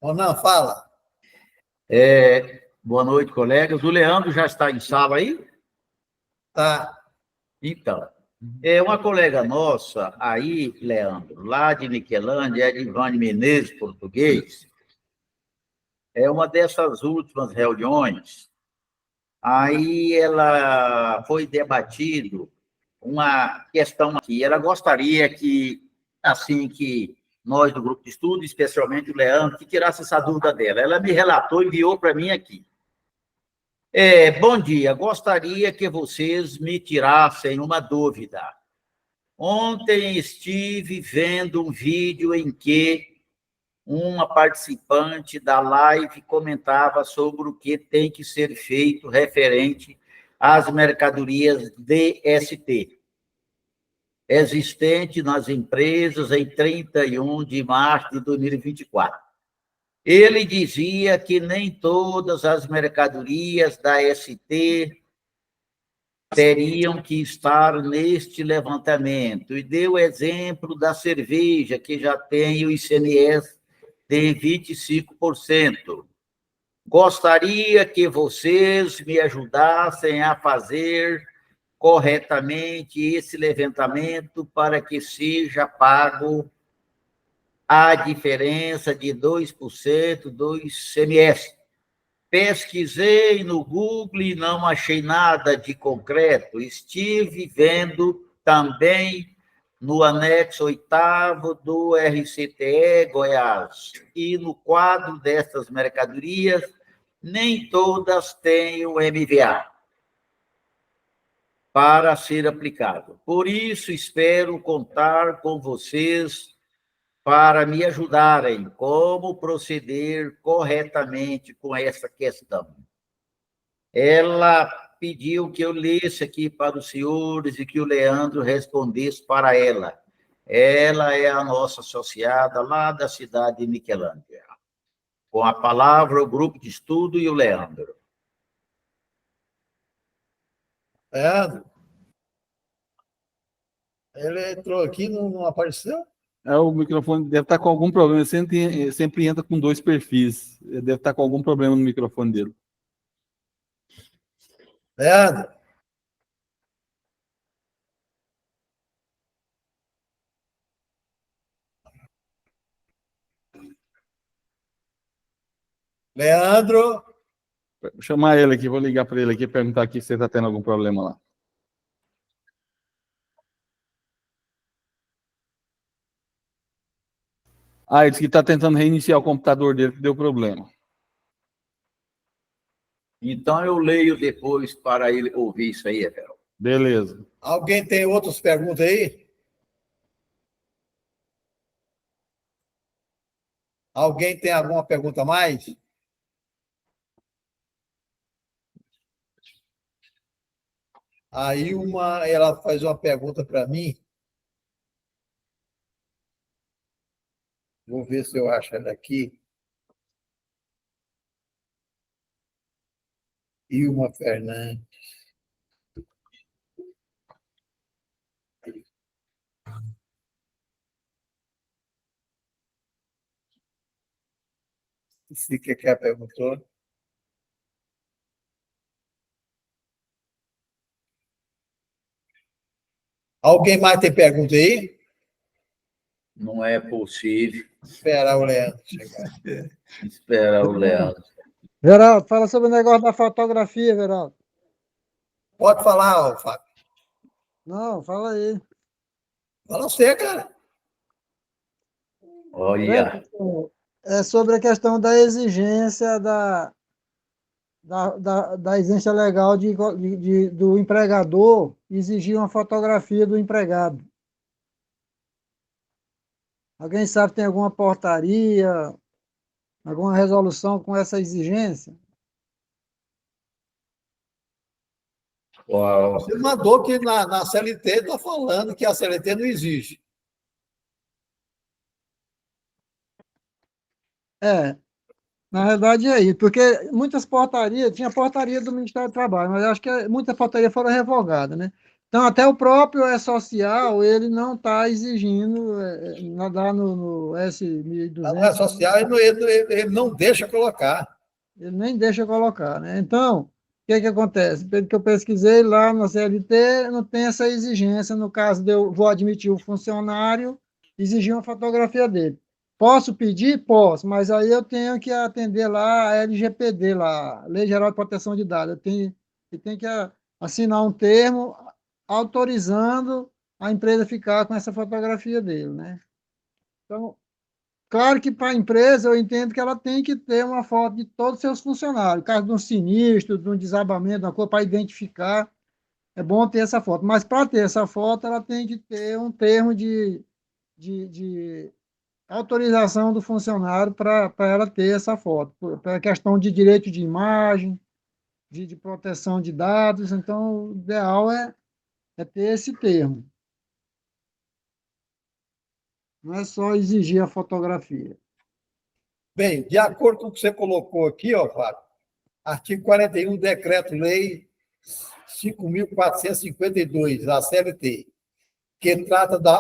Ronan, fala. Boa noite, colegas. O Leandro já está em sala aí? Tá. Então, uma colega nossa aí, Leandro, lá de Niquelândia, Edivane Menezes, português, uma dessas últimas reuniões, aí ela foi debatido uma questão aqui. Ela gostaria que, assim, que nós do grupo de estudo, especialmente o Leandro, que tirasse essa dúvida dela. Ela me relatou e enviou para mim aqui. Bom dia, gostaria que vocês me tirassem uma dúvida. Ontem estive vendo um vídeo em que uma participante da live comentava sobre o que tem que ser feito referente às mercadorias DST, existente nas empresas em 31 de março de 2024. Ele dizia que nem todas as mercadorias da ST teriam que estar neste levantamento, e deu o exemplo da cerveja, que já tem o ICMS de 25%. Gostaria que vocês me ajudassem a fazer corretamente esse levantamento para que seja pago a diferença de 2% do ICMS. Pesquisei no Google e não achei nada de concreto. Estive vendo também no anexo 8º do RCTE Goiás. E no quadro dessas mercadorias, nem todas têm o MVA para ser aplicado. Por isso, espero contar com vocês para me ajudarem como proceder corretamente com essa questão. Ela pediu que eu lesse aqui para os senhores e que o Leandro respondesse para ela. Ela é a nossa associada lá da cidade de Niquelândia. Com a palavra, o grupo de estudo e o Leandro. Leandro? Ele entrou aqui, não apareceu? O microfone deve estar com algum problema. Ele sempre entra com 2 perfis. Ele deve estar com algum problema no microfone dele. Leandro? Leandro? Vou chamar ele aqui, vou ligar para ele aqui e perguntar aqui se ele está tendo algum problema lá. Ele disse que está tentando reiniciar o computador dele, que deu problema. Então, eu leio depois para ele ouvir isso aí, Everaldo. Beleza. Alguém tem outras perguntas aí? Alguém tem alguma pergunta a mais? Aí ela faz uma pergunta para mim. Vou ver se eu acho ela aqui. Ilma Fernandes. Se que a perguntou. Alguém mais tem pergunta aí? Não é possível. Esperar o Leandro chegar. Esperar o Leandro. Veraldo, fala sobre o negócio da fotografia, Veraldo. Pode falar, Fábio. Não, fala aí. Fala você, cara. Olha. É sobre a questão da exigência da exigência legal do empregador exigir uma fotografia do empregado. Alguém sabe se tem alguma portaria, alguma resolução com essa exigência? Você mandou que na CLT está falando que a CLT não exige. Na verdade é isso, porque muitas portarias, tinha portaria do Ministério do Trabalho, mas acho que muitas portarias foram revogadas, né? Então, até o próprio E-Social, ele não está exigindo nadar no A S1200, social, ele não deixa colocar. ele nem deixa colocar, né? Então, o que que acontece? Pelo que eu pesquisei lá na CLT, não tem essa exigência, no caso de eu vou admitir o funcionário, exigir uma fotografia dele. Posso pedir? Posso, mas aí eu tenho que atender lá a LGPD, lá, Lei Geral de Proteção de Dados. Eu tenho que assinar um termo autorizando a empresa ficar com essa fotografia dele, né? Então, claro que para a empresa eu entendo que ela tem que ter uma foto de todos os seus funcionários. Caso de um sinistro, de um desabamento, de uma coisa para identificar, é bom ter essa foto. Mas para ter essa foto, ela tem que ter um termo de autorização do funcionário para ela ter essa foto, para questão de direito de imagem, de proteção de dados. Então, o ideal é ter esse termo. Não é só exigir a fotografia. Bem, de acordo com o que você colocou aqui, ó, Fábio, artigo 41, Decreto-Lei 5.452, da CLT, que trata da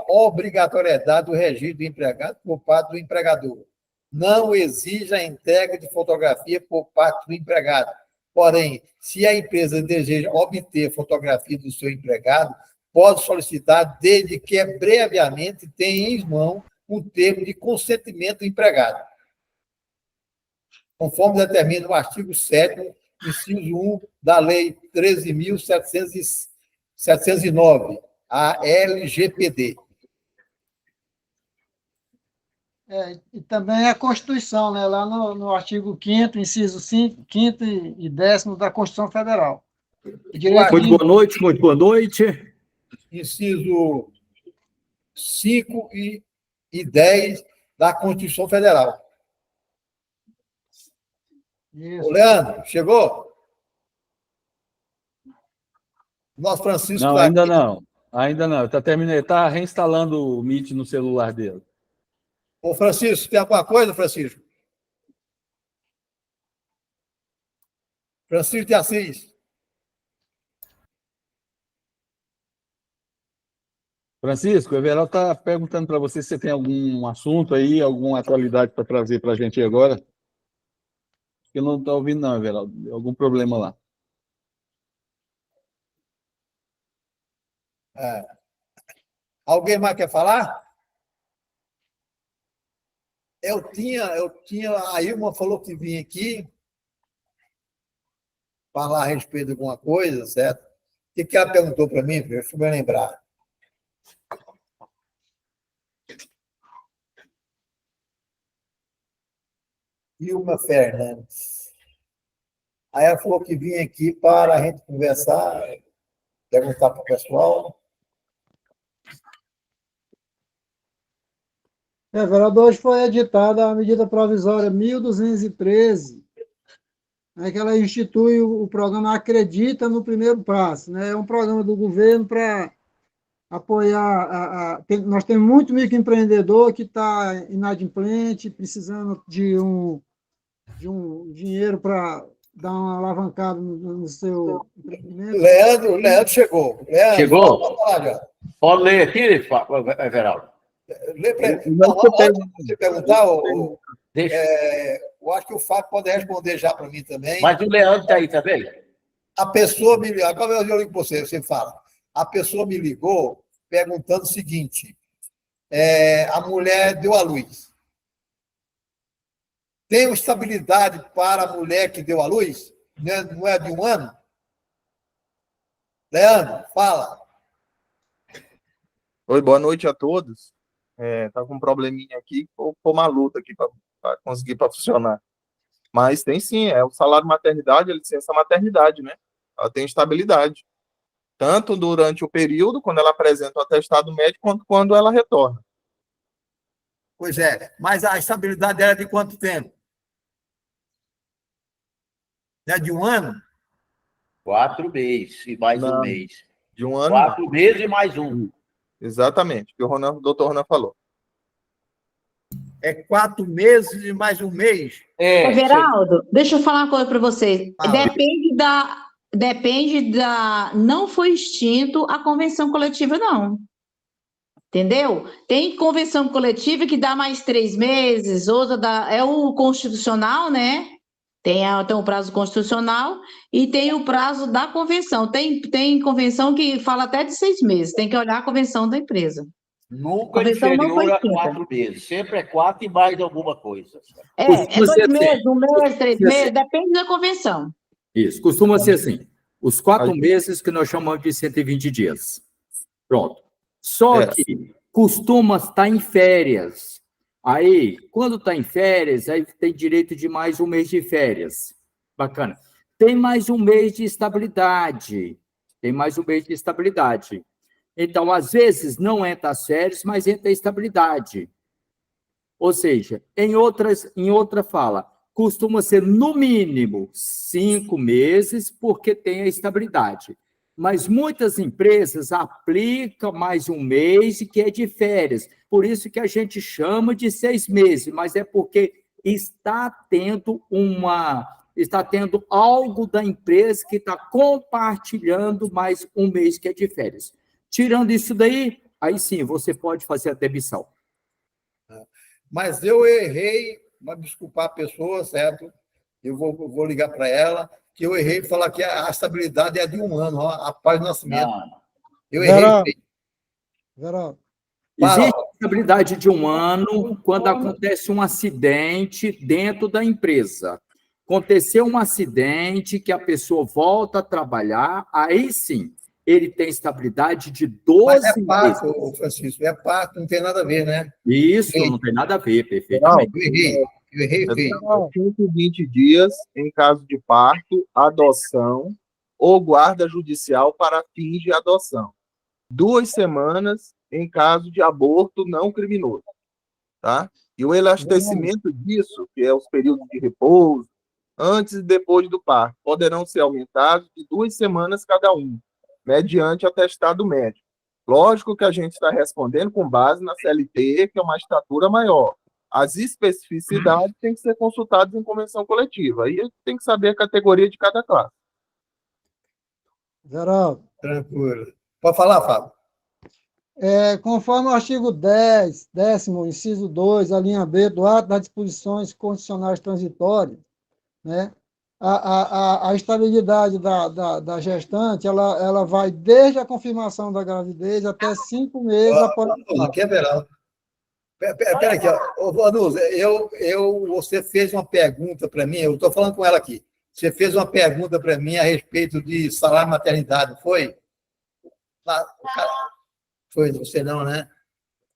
obrigatoriedade do registro do empregado por parte do empregador. Não exige a entrega de fotografia por parte do empregado. Porém, se a empresa deseja obter fotografia do seu empregado, pode solicitar, desde que previamente tenha em mão o termo de consentimento do empregado, conforme determina o artigo 7º, inciso 1 da Lei 13.709, a LGPD. E também a Constituição, né? Lá no artigo 5º, inciso 5, 5º e 10º da Constituição Federal. Muito boa noite, muito boa noite. Inciso 5 e 10 da Constituição Federal. Isso. Ô, Leandro, chegou? Nosso Francisco Não, tá ainda aqui. não. Ainda não. Está reinstalando o Meet no celular dele. Ô, Francisco, tem alguma coisa, Francisco? Francisco de Assis. Francisco, o Everaldo está perguntando para você se você tem algum assunto aí, alguma atualidade para trazer para a gente agora. Eu não estou ouvindo, não, Everaldo. Algum problema lá. Alguém mais quer falar? Eu tinha, a Ilma falou que vinha aqui falar a respeito de alguma coisa, certo? O que ela perguntou para mim? Deixa eu me lembrar. Ilma Fernandes. Aí ela falou que vinha aqui para a gente conversar, perguntar para o pessoal. Vereador, hoje foi editada a medida provisória 1.213, né, que ela institui o programa Acredita no Primeiro Passo. Né? É um programa do governo para apoiar. Nós temos muito microempreendedor que está inadimplente, precisando de um dinheiro para dar uma alavancada no seu empreendimento. Leandro chegou. Leandro, Chegou? pode falar, já. Pode ler aqui, Everaldo? Você perguntar, Deixa. eu acho que o Fábio pode responder já para mim também. Mas o Leandro está aí, tá vendo? A pessoa me ligou, agora eu ligo para você fala. A pessoa me ligou perguntando o seguinte: a mulher deu à luz. Tem estabilidade para a mulher que deu à luz? Não é de 1 ano? Leandro, fala. Oi, boa noite a todos. Tá com um probleminha aqui, foi uma luta aqui para conseguir para funcionar. Mas tem sim, o salário maternidade, a licença maternidade, né? Ela tem estabilidade. Tanto durante o período, quando ela apresenta o atestado médico, quanto quando ela retorna. Pois é, mas a estabilidade dela é de quanto tempo? É de 1 ano? 4 meses e mais Não, um mês. De 1 ano, 4 meses e mais um. Exatamente, o que o doutor Ronan falou. É 4 meses e mais um mês? Everaldo, deixa eu falar uma coisa para vocês. Depende depende da... Não foi extinto a convenção coletiva, não. Entendeu? Tem convenção coletiva que dá mais 3 meses, outra dá... É o constitucional, né? Tem o prazo constitucional e tem o prazo da convenção. Tem convenção que fala até de 6 meses. Tem que olhar a convenção da empresa. Nunca Convenção não foi inferior a extinta. 4 meses. Sempre é 4 e mais alguma coisa. É Costuma 2 ser assim. meses, 1 mês, 3 Costuma ser meses, depende da convenção. Isso, costuma ser assim. Os 4 meses que nós chamamos de 120 dias. Pronto. Só que costuma estar em férias. Aí, quando está em férias, aí tem direito de mais 1 mês de férias. Bacana. Tem mais 1 mês de estabilidade. Tem mais 1 mês de estabilidade. Então, às vezes, não entra as férias, mas entra a estabilidade. Ou seja, em outra fala, costuma ser, no mínimo, 5 meses, porque tem a estabilidade. Mas muitas empresas aplicam mais 1 mês, que é de férias. Por isso que a gente chama de 6 meses, mas é porque está tendo algo da empresa que está compartilhando mais 1 mês que é de férias. Tirando isso daí, aí sim, você pode fazer a demissão. Mas eu errei, mas desculpar a pessoa, certo? Eu vou ligar para ela, que eu errei de falar que a estabilidade é de 1 ano, ó, após o nascimento. Não. Eu errei. Geraldo, Existe a estabilidade de 1 ano quando acontece um acidente dentro da empresa. Aconteceu um acidente que a pessoa volta a trabalhar, aí sim, ele tem estabilidade de 12 Mas é meses. parto, Francisco, é parto, não tem nada a ver, né? Isso, não tem nada a ver, perfeitamente. Eu errei feio. 120 dias em caso de parto, adoção ou guarda judicial para fins de adoção. 2 semanas em caso de aborto não criminoso. Tá? E o elastecimento disso, que é os períodos de repouso, antes e depois do parto, poderão ser aumentados de 2 semanas cada um, mediante atestado médico. Lógico que a gente está respondendo com base na CLT, que é uma estatura maior. As especificidades têm que ser consultadas em convenção coletiva. Aí tem que saber a categoria de cada classe. Geraldo, Tranquilo. Pode falar, Fábio? conforme o artigo 10, 10º, inciso 2, a linha B do ato das disposições constitucionais transitórias, né, a estabilidade da gestante, ela vai desde a confirmação da gravidez até 5 meses após o parto. Aqui é verão. Espera aqui, ó. Vanusa, você fez uma pergunta para mim, eu estou falando com ela aqui. Você fez uma pergunta para mim a respeito de salário maternidade, foi? Foi você não, né?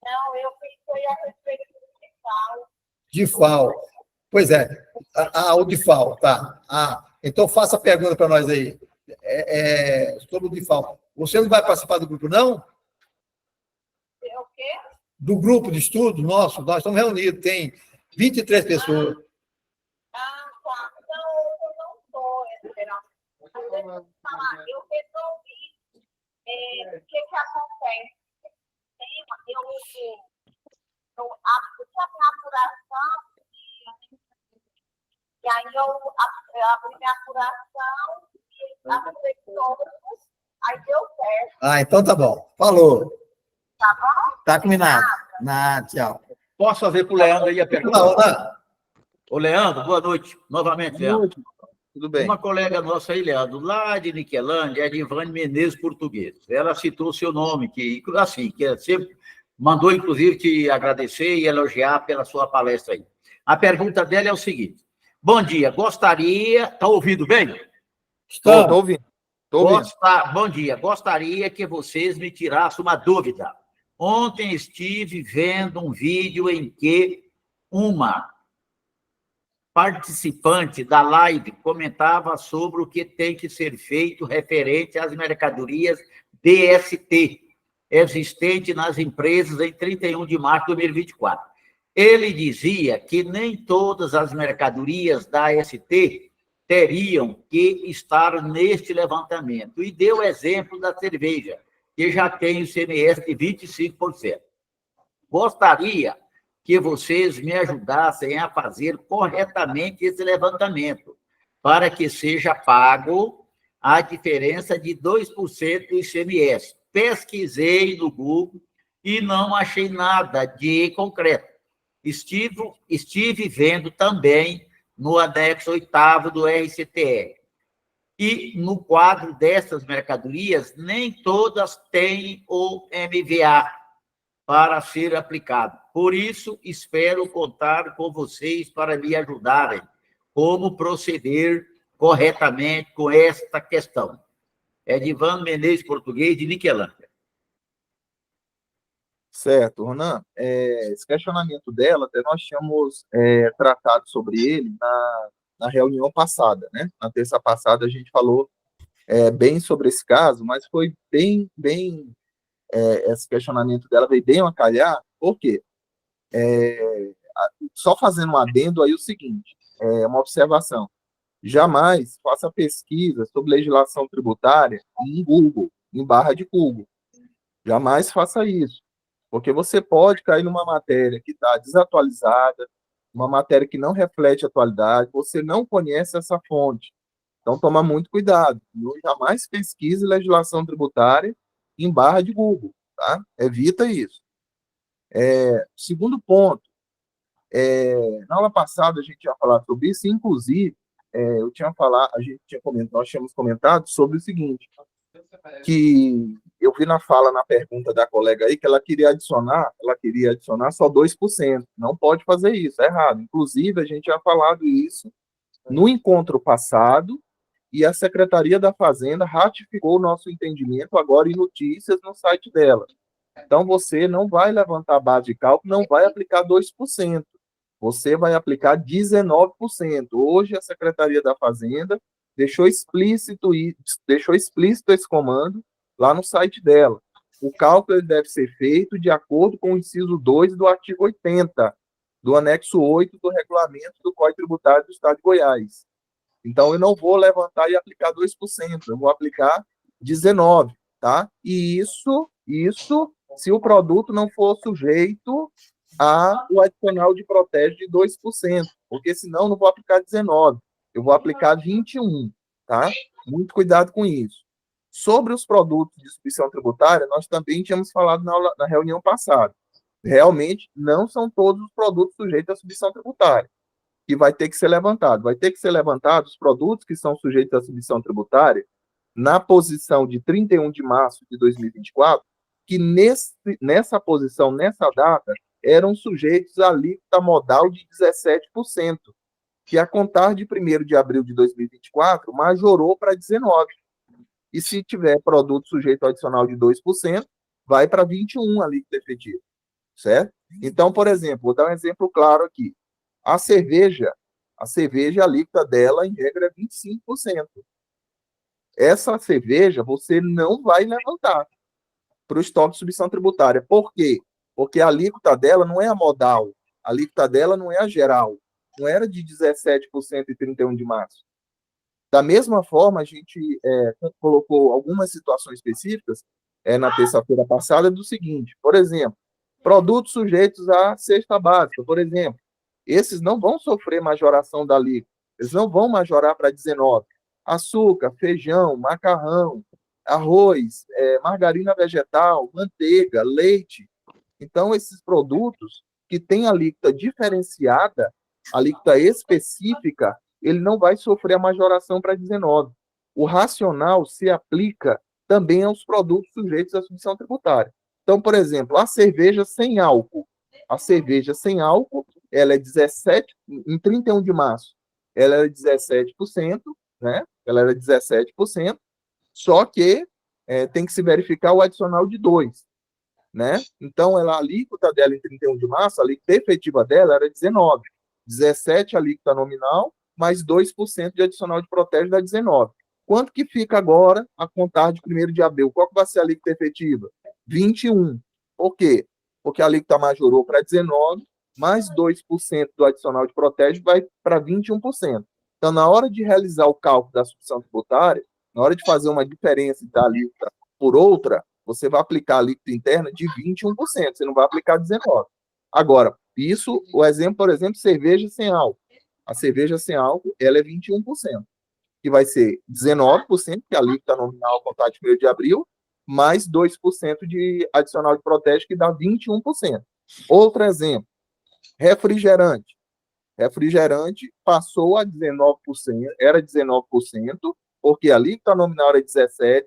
Não, eu pensei a respeito do DIFAL. DIFAL. Pois é, o DIFAL, tá. Então faça a pergunta para nós aí. Sobre o DIFAL. Você não vai participar do grupo, não? O quê? Do grupo de estudo nosso, nós estamos reunidos, tem 23 pessoas. Tá. Não, eu não estou esperando. Mas deixa eu te falar, eu resolvi. O que acontece? Eu fiz a minha apuração e aí eu abri minha apuração e apurei todos, aí deu certo. Então tá bom. Falou. Tá bom? Tá combinado. Tchau. Posso fazer para o Leandro aí a pergunta? Não. Ô, Leandro, boa noite. Novamente, Leandro. Tudo bem. Uma colega nossa aí, Leandro, lá de Niquelândia, é de Ivane Menezes Português. Ela citou seu nome, que sempre mandou, inclusive, te agradecer e elogiar pela sua palestra aí. A pergunta dela é o seguinte: bom dia, gostaria... Está ouvindo bem? Estou ouvindo. Bom dia, gostaria que vocês me tirassem uma dúvida. Ontem estive vendo um vídeo em que uma participante da live comentava sobre o que tem que ser feito referente às mercadorias DST, existente nas empresas em 31 de março de 2024. Ele dizia que nem todas as mercadorias da ST teriam que estar neste levantamento, e deu o exemplo da cerveja, que já tem o CMS de 25%. Gostaria que vocês me ajudassem a fazer corretamente esse levantamento, para que seja pago a diferença de 2% do ICMS. Pesquisei no Google e não achei nada de concreto. Estive vendo também no anexo 8º do RCTE. E no quadro dessas mercadorias, nem todas têm o MVA para ser aplicado. Por isso, espero contar com vocês para me ajudarem como proceder corretamente com esta questão. Edivan Menezes Português, de Niquelândia. Certo, Ronan. Esse questionamento dela, até nós tínhamos tratado sobre ele na reunião passada, né? Na terça passada a gente falou bem sobre esse caso, mas foi esse questionamento dela veio bem a calhar. Por quê? Só fazendo um adendo aí o seguinte, uma observação. Jamais faça pesquisa sobre legislação tributária em Google, em barra de Google. Jamais faça isso, porque você pode cair numa matéria que está desatualizada, uma matéria que não reflete a atualidade, você não conhece essa fonte. Então, toma muito cuidado. Jamais pesquise legislação tributária em barra de Google, tá? Evita isso. Segundo ponto, na aula passada a gente tinha falado sobre isso, inclusive, nós tínhamos comentado sobre o seguinte, que eu vi na pergunta da colega aí, que ela queria adicionar só 2%. Não pode fazer isso, é errado. Inclusive, a gente tinha falado isso no encontro passado, e a Secretaria da Fazenda ratificou o nosso entendimento agora em notícias no site dela. Então, você não vai levantar a base de cálculo, não vai aplicar 2%. Você vai aplicar 19%. Hoje, a Secretaria da Fazenda deixou explícito esse comando lá no site dela. O cálculo ele deve ser feito de acordo com o inciso 2 do artigo 80, do anexo 8 do regulamento do Código Tributário do Estado de Goiás. Então, eu não vou levantar e aplicar 2%, eu vou aplicar 19%, tá? E isso se o produto não for sujeito ao adicional de protege de 2%, porque senão eu não vou aplicar 19%, eu vou aplicar 21%, tá? Muito cuidado com isso. Sobre os produtos de substituição tributária, nós também tínhamos falado na reunião passada. Realmente, não são todos os produtos sujeitos à substituição tributária que vai ter que ser levantado. Vai ter que ser levantado os produtos que são sujeitos à substituição tributária na posição de 31 de março de 2024, que nessa posição, nessa data, eram sujeitos à alíquota modal de 17%, que a contar de 1º de abril de 2024 majorou para 19%. E se tiver produto sujeito ao adicional de 2%, vai para 21% a alíquota efetiva, certo? Então, por exemplo, vou dar um exemplo claro aqui. A cerveja, a alíquota dela, em regra, é 25%. Essa cerveja você não vai levantar para o estoque de substituição tributária. Por quê? Porque a alíquota dela não é a modal, a alíquota dela não é a geral, não era de 17% em 31 de março. Da mesma forma, a gente colocou algumas situações específicas na terça-feira passada do seguinte, por exemplo, produtos sujeitos à cesta básica, por exemplo, esses não vão sofrer majoração da alíquota, eles não vão majorar para 19%. Açúcar, feijão, macarrão, arroz, margarina vegetal, manteiga, leite. Então, esses produtos que têm alíquota diferenciada, alíquota específica, ele não vai sofrer a majoração para 19%. O racional se aplica também aos produtos sujeitos à substituição tributária. Então, por exemplo, a cerveja sem álcool. A cerveja sem álcool, ela é 17%, em 31 de março, ela era 17%, né? Ela era 17%, só que tem que se verificar o adicional de 2%, né? Então, a alíquota dela em 31 de março, a alíquota efetiva dela era 19%. 17% a alíquota nominal, mais 2% de adicional de protege dá 19%. Quanto que fica agora a contar de 1º de abril? Qual que vai ser a alíquota efetiva? 21%. Por quê? Porque a alíquota majorou para 19%, mais 2% do adicional de protege vai para 21%. Então, na hora de realizar o cálculo da substituição tributária, na hora de fazer uma diferença da alíquota por outra, você vai aplicar a alíquota interna de 21%, você não vai aplicar 19%. Agora, o exemplo, por exemplo, cerveja sem álcool. A cerveja sem álcool, ela é 21%. que vai ser 19%, que é a alíquota nominal a contar de 1º de abril, mais 2% de adicional de protege, que dá 21%. Outro exemplo, refrigerante. Refrigerante passou a 19%, era 19%, porque a alíquota nominal era 17%,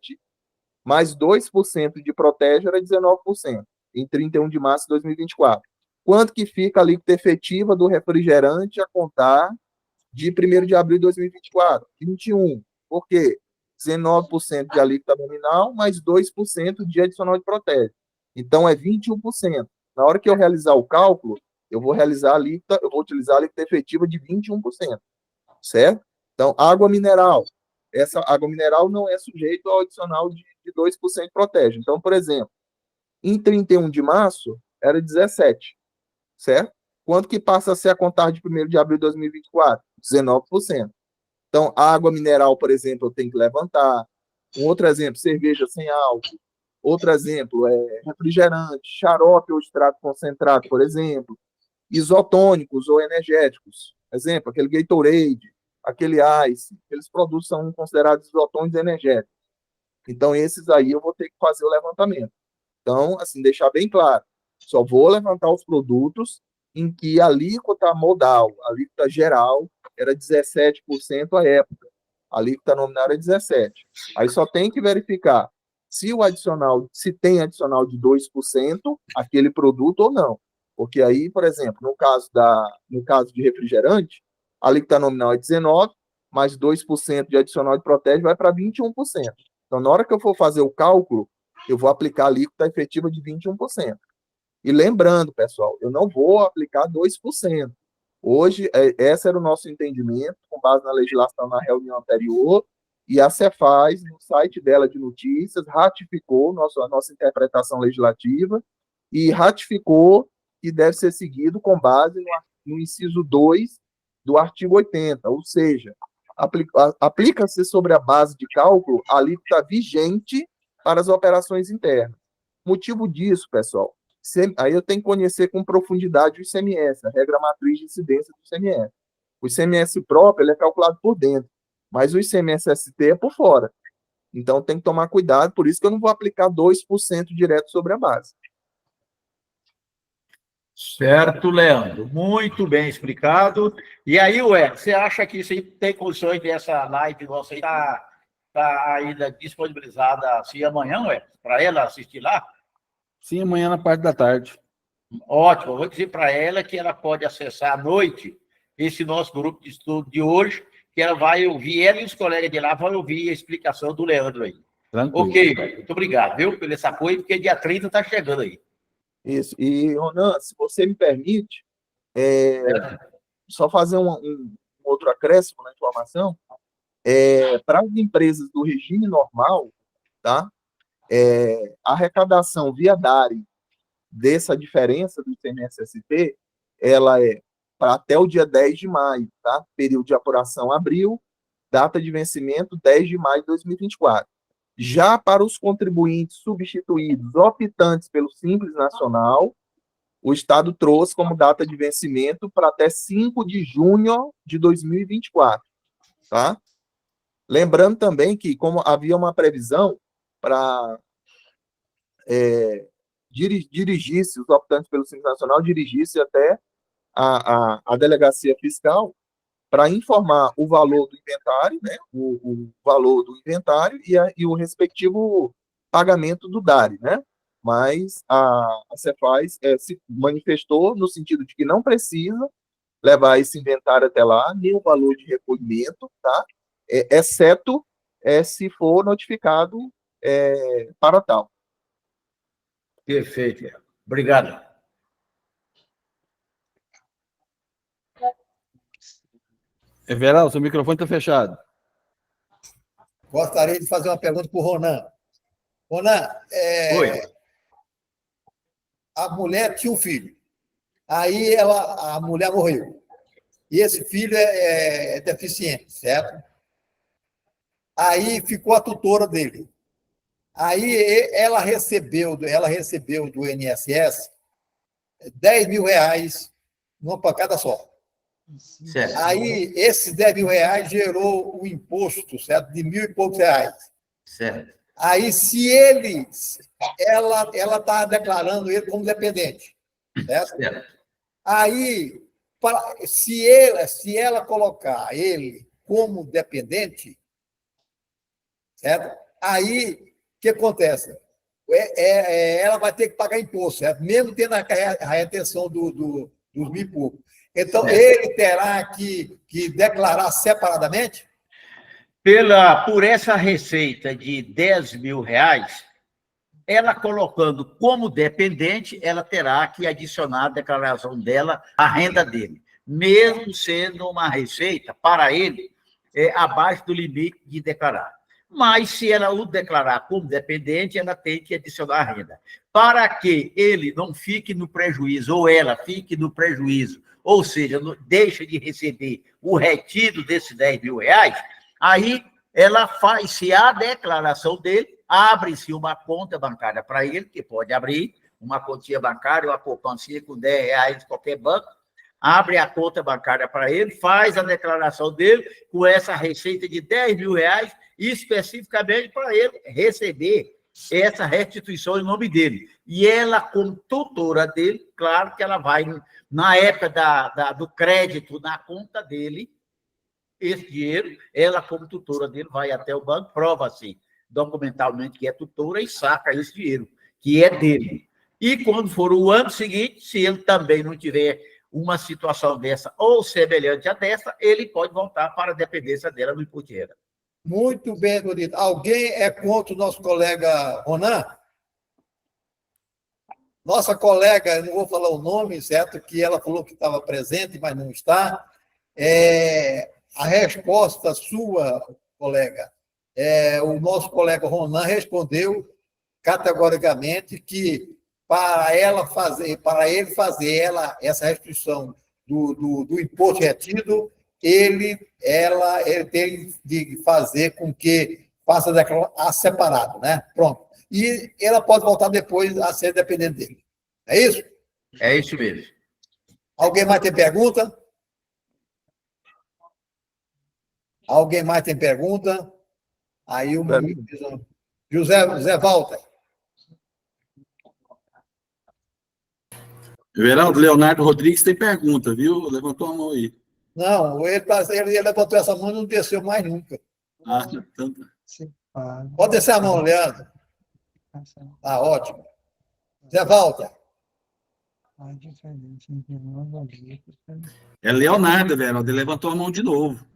mais 2% de protege era 19%, em 31 de março de 2024. Quanto que fica a alíquota efetiva do refrigerante a contar de 1º de abril de 2024? 21%. Por quê? 19% de alíquota nominal, mais 2% de adicional de protege. Então, é 21%. Na hora que eu realizar o cálculo, eu vou utilizar a alíquota efetiva de 21%, certo? Então, água mineral. Essa água mineral não é sujeito ao adicional de 2% de protege. Então, por exemplo, em 31 de março, era 17%, certo? Quanto que passa a ser a contar de 1º de abril de 2024? 19%. Então, água mineral, por exemplo, eu tenho que levantar. Um outro exemplo, cerveja sem álcool. Outro exemplo é refrigerante, xarope ou extrato concentrado, por exemplo. Isotônicos ou energéticos. Exemplo, aquele Gatorade, aquele Ice. Aqueles produtos são considerados isotônicos energéticos. Então, esses aí eu vou ter que fazer o levantamento. Então, assim, deixar bem claro. Só vou levantar os produtos em que a alíquota modal, a alíquota geral, era 17% à época. A alíquota nominal era 17%. Aí só tem que verificar se tem adicional de 2% aquele produto ou não. Porque aí, por exemplo, no caso de refrigerante, a alíquota nominal é 19%, mais 2% de adicional de protege vai para 21%. Então, na hora que eu for fazer o cálculo, eu vou aplicar a alíquota efetiva de 21%. E lembrando, pessoal, eu não vou aplicar 2%. Hoje, esse era o nosso entendimento, com base na legislação na reunião anterior, e a Cefaz, no site dela de notícias, ratificou a nossa interpretação legislativa e ratificou que deve ser seguido com base no inciso 2 do artigo 80, ou seja, aplica-se sobre a base de cálculo a alíquota vigente para as operações internas. Motivo disso, pessoal, aí eu tenho que conhecer com profundidade o ICMS, a regra matriz de incidência do ICMS. O ICMS próprio ele é calculado por dentro, mas o ICMS-ST é por fora. Então tem que tomar cuidado, por isso que eu não vou aplicar 2% direto sobre a base. Certo, Leandro. Muito bem explicado. E aí, você acha que isso aí tem condições dessa live nossa aí tá ainda disponibilizada assim amanhã, para ela assistir lá? Sim, amanhã na parte da tarde. Ótimo. Eu vou dizer para ela que ela pode acessar à noite esse nosso grupo de estudo de hoje, que ela vai ouvir, ela e os colegas de lá vão ouvir a explicação do Leandro aí. Tranquilo. Ok, muito obrigado, viu, pelo esse apoio, porque dia 30 está chegando aí. Isso. E, Ronan, se você me permite, só fazer um outro acréscimo na informação, para as empresas do regime normal, tá? A arrecadação via DARE dessa diferença do ICMS-ST, ela é para até o dia 10 de maio, tá? Período de apuração abril, data de vencimento 10 de maio de 2024. Já para os contribuintes substituídos optantes pelo Simples Nacional, o Estado trouxe como data de vencimento para até 5 de junho de 2024, tá? Lembrando também que, como havia uma previsão para dirigir-se, os optantes pelo Simples Nacional, dirigir-se até a delegacia fiscal para informar o valor do inventário, né, o valor do inventário e o respectivo pagamento do DARE, né? Mas a Cefaz se manifestou no sentido de que não precisa levar esse inventário até lá, nem o valor de recolhimento, tá? Exceto se for notificado para tal. Perfeito. Obrigado. Everaldo, seu microfone está fechado. Gostaria de fazer uma pergunta para o Ronan. Ronan, Oi. a mulher tinha um filho. Aí a mulher morreu. E esse filho é deficiente, certo? Aí ficou a tutora dele. Aí ela recebeu do INSS R$10.000 numa pancada só. Certo. Aí, esses 10 mil reais gerou o imposto, certo? De 1.000 e poucos reais. Certo. Aí, ela está declarando ele como dependente, certo? Certo. Aí, se ela colocar ele como dependente, certo? Aí, o que acontece? Ela vai ter que pagar imposto, certo? Mesmo tendo a retenção dos 1.000 e pouco. Então, Certo. ele terá que declarar separadamente? Por essa receita de 10 mil reais, ela colocando como dependente, ela terá que adicionar a declaração dela à renda dele, mesmo sendo uma receita, para ele, abaixo do limite de declarar. Mas, se ela o declarar como dependente, ela tem que adicionar a renda. Para que ele não fique no prejuízo, ou ela fique no prejuízo, ou seja, deixa de receber o retido desses 10 mil reais, aí ela faz-se a declaração dele, abre-se uma conta bancária para ele, que pode abrir uma continha bancária, uma poupancinha com 10 reais de qualquer banco, abre a conta bancária para ele, faz a declaração dele com essa receita de 10 mil reais, especificamente para ele receber essa restituição em nome dele. E ela, como tutora dele, claro que ela vai, na época do crédito na conta dele, esse dinheiro, ela, como tutora dele, vai até o banco, prova-se documentalmente que é tutora e saca esse dinheiro, que é dele. E quando for o ano seguinte, se ele também não tiver uma situação dessa ou semelhante a dessa, ele pode voltar para a dependência dela no imposto de renda. Muito bem, Dorito. Alguém é contra o nosso colega Ronan? Nossa colega, não vou falar o nome, certo? Que ela falou que estava presente, mas não está. A resposta sua, colega, o nosso colega Ronan respondeu categoricamente que para ele fazer essa restrição do imposto retido, ele tem de fazer com que faça a separado, né? Pronto. E ela pode voltar depois a ser dependente dele. É isso? É isso mesmo. Alguém mais tem pergunta? Alguém mais tem pergunta? Aí o José Walter. Everaldo, Leonardo Rodrigues tem pergunta, viu? Levantou a mão aí. Não, ele levantou essa mão e não desceu mais nunca. Então... Pode descer a mão, Leandro. Tá ótimo. Zé Walter. É Leonardo, Everaldo, ele levantou a mão de novo.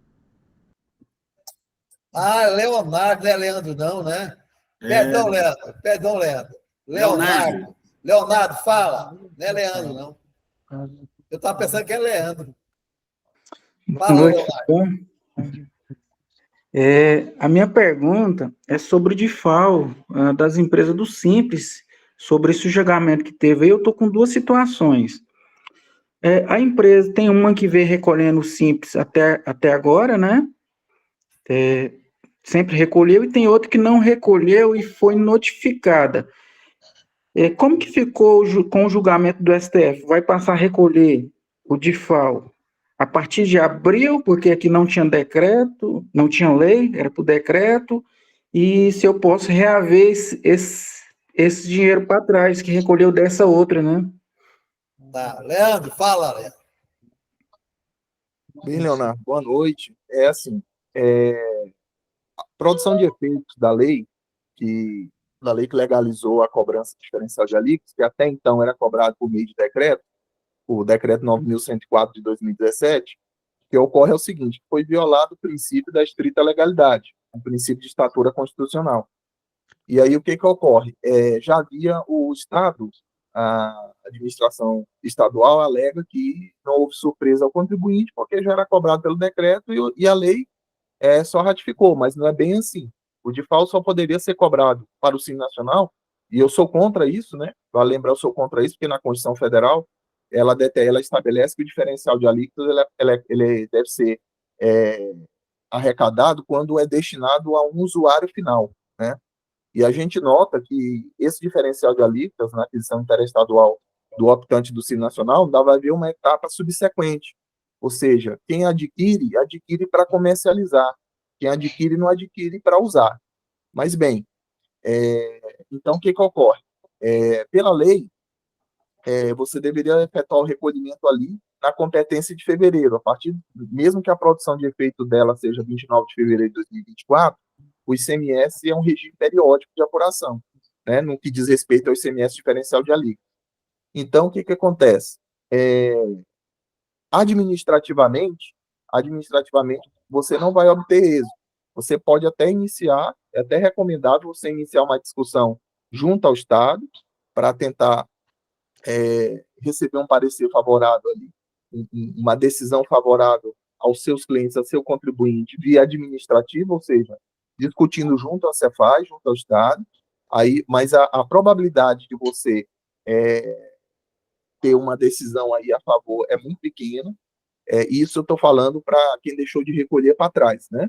Leonardo, não é Leandro, não, né? Perdão, Leandro. Leonardo. Leonardo, fala. Não é Leandro, não. Eu estava pensando que é Leandro. Fala, Leonardo. A minha pergunta é sobre o DIFAL das empresas do Simples, sobre esse julgamento que teve. Eu estou com duas situações. A empresa tem uma que vem recolhendo o Simples até agora, né? Sempre recolheu, e tem outra que não recolheu e foi notificada. Como que ficou com o julgamento do STF? Vai passar a recolher o DIFAL a partir de abril, porque aqui não tinha decreto, não tinha lei, era por decreto, e se eu posso reaver esse dinheiro para trás, que recolheu dessa outra, né? Tá. Leandro, fala, Leandro. Bem, Leonardo, boa noite. Assim, a produção de efeitos da lei que legalizou a cobrança diferencial de alíquotas, que até então era cobrado por meio de decreto, o decreto 9.104 de 2017, que ocorre é o seguinte: foi violado o princípio da estrita legalidade, o princípio de estatura constitucional. E aí o que ocorre? Já havia o Estado, a administração estadual alega que não houve surpresa ao contribuinte, porque já era cobrado pelo decreto e a lei só ratificou, mas não é bem assim. O DIFAL só poderia ser cobrado para o Simples Nacional, e eu sou contra isso, né? Vale lembrar, eu sou contra isso, porque na Constituição Federal ela estabelece que o diferencial de alíquotas ele deve ser arrecadado quando é destinado a um usuário final, né? E a gente nota que esse diferencial de alíquotas na aquisição interestadual do optante do Simples Nacional dava a haver uma etapa subsequente, Ou seja, quem adquire, adquire para comercializar. Quem adquire, não adquire para usar. Mas, bem, então, o que ocorre? Pela lei, você deveria efetuar o recolhimento ali na competência de fevereiro, a partir, mesmo que a produção de efeito dela seja 29 de fevereiro de 2024, o ICMS é um regime periódico de apuração, né, no que diz respeito ao ICMS diferencial de alíquota. Então, o que acontece? Administrativamente, você não vai obter êxito. Você pode até iniciar, é até recomendável você iniciar uma discussão junto ao Estado para tentar receber um parecer favorável ali, uma decisão favorável aos seus clientes, ao seu contribuinte, via administrativa, ou seja, discutindo junto à Cefaz, junto ao Estado, aí, mas a probabilidade de você ter uma decisão aí a favor é muito pequena. Isso eu estou falando para quem deixou de recolher para trás, né?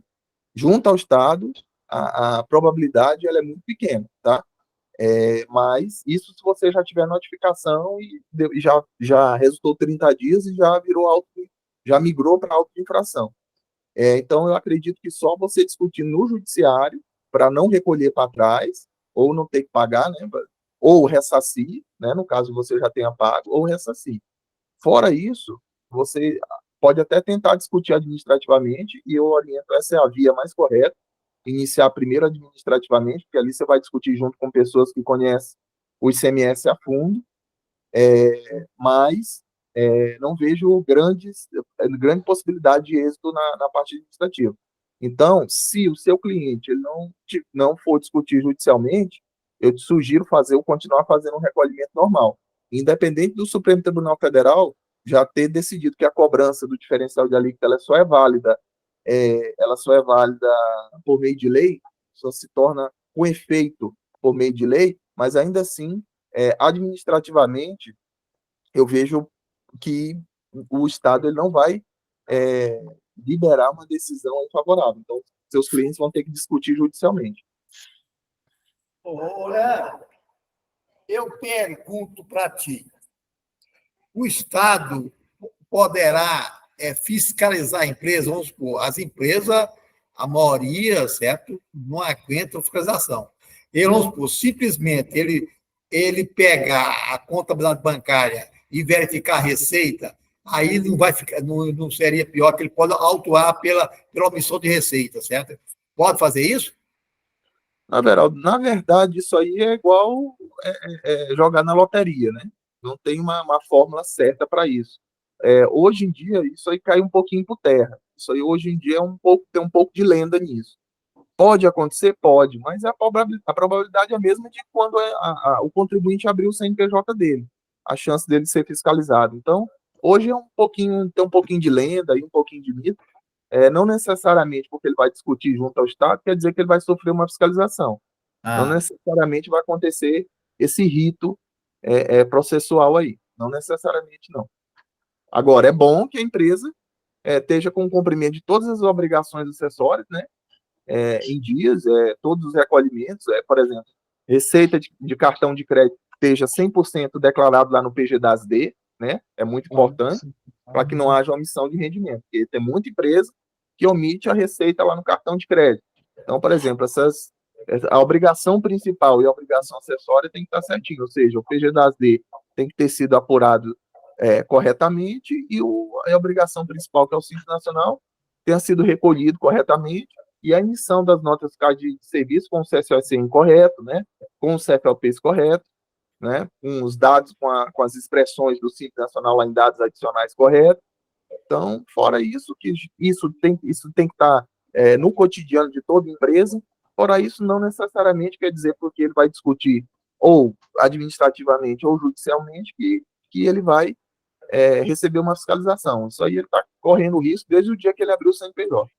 Junto ao Estado, a probabilidade ela é muito pequena, tá? Mas isso se você já tiver notificação e já resultou 30 dias e já migrou para auto de infração. Então, eu acredito que só você discutir no judiciário para não recolher para trás, ou não ter que pagar, né? Ou ressarcir, né? No caso você já tenha pago, ou ressarcir. Fora isso, você pode até tentar discutir administrativamente, e eu oriento, essa é a via mais correta, iniciar primeiro administrativamente, porque ali você vai discutir junto com pessoas que conhecem o ICMS a fundo, mas não vejo grande possibilidade de êxito na parte administrativa. Então, se o seu cliente ele não for discutir judicialmente, eu te sugiro continuar fazendo um recolhimento normal, independente do Supremo Tribunal Federal já ter decidido que a cobrança do diferencial de alíquota ela só é válida por meio de lei, só se torna com efeito por meio de lei, mas ainda assim, administrativamente, eu vejo que o Estado ele não vai liberar uma decisão favorável. Então, seus clientes vão ter que discutir judicialmente. Léo, eu pergunto para ti, o Estado poderá fiscalizar a empresa? Vamos supor, as empresas, a maioria, certo, não aguenta a fiscalização. Vamos supor, simplesmente ele pegar a contabilidade bancária e verificar a receita, aí não vai ficar, não seria pior que ele pode autuar pela omissão de receita, certo? Pode fazer isso? Na verdade, isso aí é igual jogar na loteria, né? Não tem uma fórmula certa para isso. Hoje em dia, isso aí cai um pouquinho por terra. Isso aí, hoje em dia, tem um pouco de lenda nisso. Pode acontecer? Pode, mas a probabilidade é a mesma de quando o contribuinte abriu o CNPJ dele. A chance dele ser fiscalizado. Então, hoje tem um pouquinho de lenda e um pouquinho de mito. Não necessariamente porque ele vai discutir junto ao Estado, quer dizer que ele vai sofrer uma fiscalização. Não necessariamente vai acontecer esse rito processual aí. Não necessariamente, não. Agora, é bom que a empresa esteja com o cumprimento de todas as obrigações acessórias, né? Em dias, todos os recolhimentos, por exemplo, receita de cartão de crédito esteja 100% declarado lá no PGDAS-D, né? É muito importante para que não haja omissão de rendimento, porque tem muita empresa que omite a receita lá no cartão de crédito. Então, por exemplo, a obrigação principal e a obrigação acessória tem que estar certinho, ou seja, o PGDAS-D tem que ter sido apurado corretamente e a obrigação principal, que é o Simples Nacional, tenha sido recolhido corretamente, e a emissão das notas fiscais de serviço com o CSOSM correto, né, com o CFLPs correto, né, com os dados, com as expressões do Simples Nacional lá em dados adicionais corretos. Então, fora isso, que isso tem que estar no cotidiano de toda empresa. Fora isso, não necessariamente quer dizer porque ele vai discutir ou administrativamente ou judicialmente que ele vai receber uma fiscalização. Isso aí ele está correndo o risco desde o dia que ele abriu o CNPJ.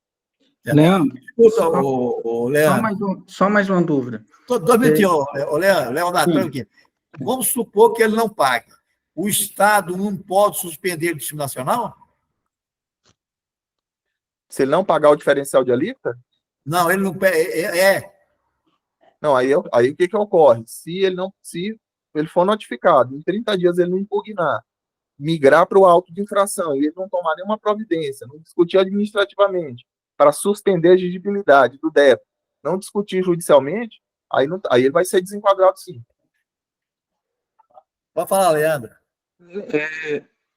Leandro, Leandro, só mais uma dúvida. 2021, Leonardo, aqui. Vamos supor que ele não pague. O Estado não pode suspender o Simples Nacional? Se ele não pagar o diferencial de alíquota? Não, ele não... Não, aí o que ocorre? Se ele for notificado, em 30 dias ele não impugnar, migrar para o auto de infração e ele não tomar nenhuma providência, não discutir administrativamente para suspender a exigibilidade do débito, não discutir judicialmente, aí ele vai ser desenquadrado sim. Pode falar, Leandro.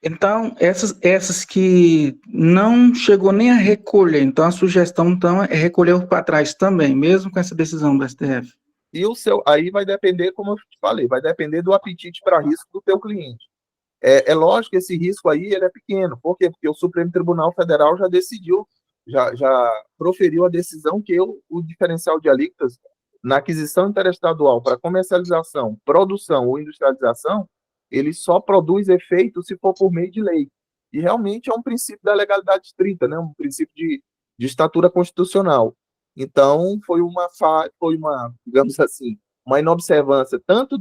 Então, essas que não chegou nem a recolher, então a sugestão então, é recolher para trás também, mesmo com essa decisão do STF. E aí vai depender, como eu te falei, vai depender do apetite para risco do teu cliente. É lógico que esse risco aí ele é pequeno. Por quê? Porque o Supremo Tribunal Federal já decidiu, já proferiu a decisão que o diferencial de alíquotas na aquisição interestadual para comercialização, produção ou industrialização, ele só produz efeito se for por meio de lei. E realmente é um princípio da legalidade estrita, né? Um princípio de estatura constitucional. Então, foi uma, digamos assim, uma inobservância tanto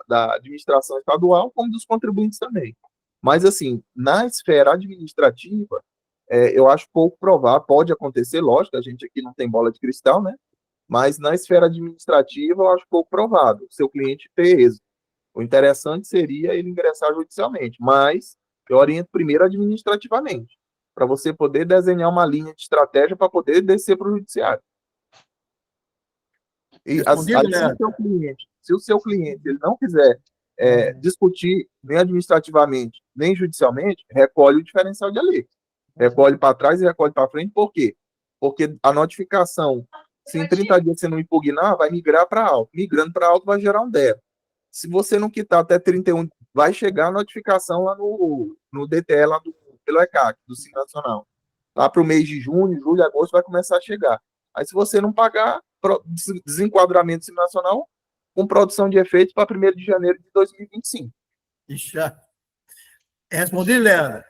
da administração estadual como dos contribuintes também. Mas, assim, na esfera administrativa, eu acho pouco provável, pode acontecer, lógico, a gente aqui não tem bola de cristal, né? Mas na esfera administrativa, eu acho pouco provável o seu cliente ter êxito. O interessante seria ele ingressar judicialmente, mas eu oriento primeiro administrativamente, para você poder desenhar uma linha de estratégia para poder descer para o judiciário. E se o seu cliente ele não quiser discutir nem administrativamente, nem judicialmente, recolhe o diferencial de alíquota. Recolhe para trás e recolhe para frente, por quê? Porque a notificação, se em 30 dias você não impugnar, vai migrar para alto. Migrando para alto vai gerar um débito. Se você não quitar até 31, vai chegar a notificação lá no DTE, lá pelo ECAC, do Simples Nacional. Lá para o mês de junho, julho, agosto, vai começar a chegar. Aí, se você não pagar, desenquadramento Simples Nacional com produção de efeitos para 1º de janeiro de 2025. Ixi, respondi, Leandro.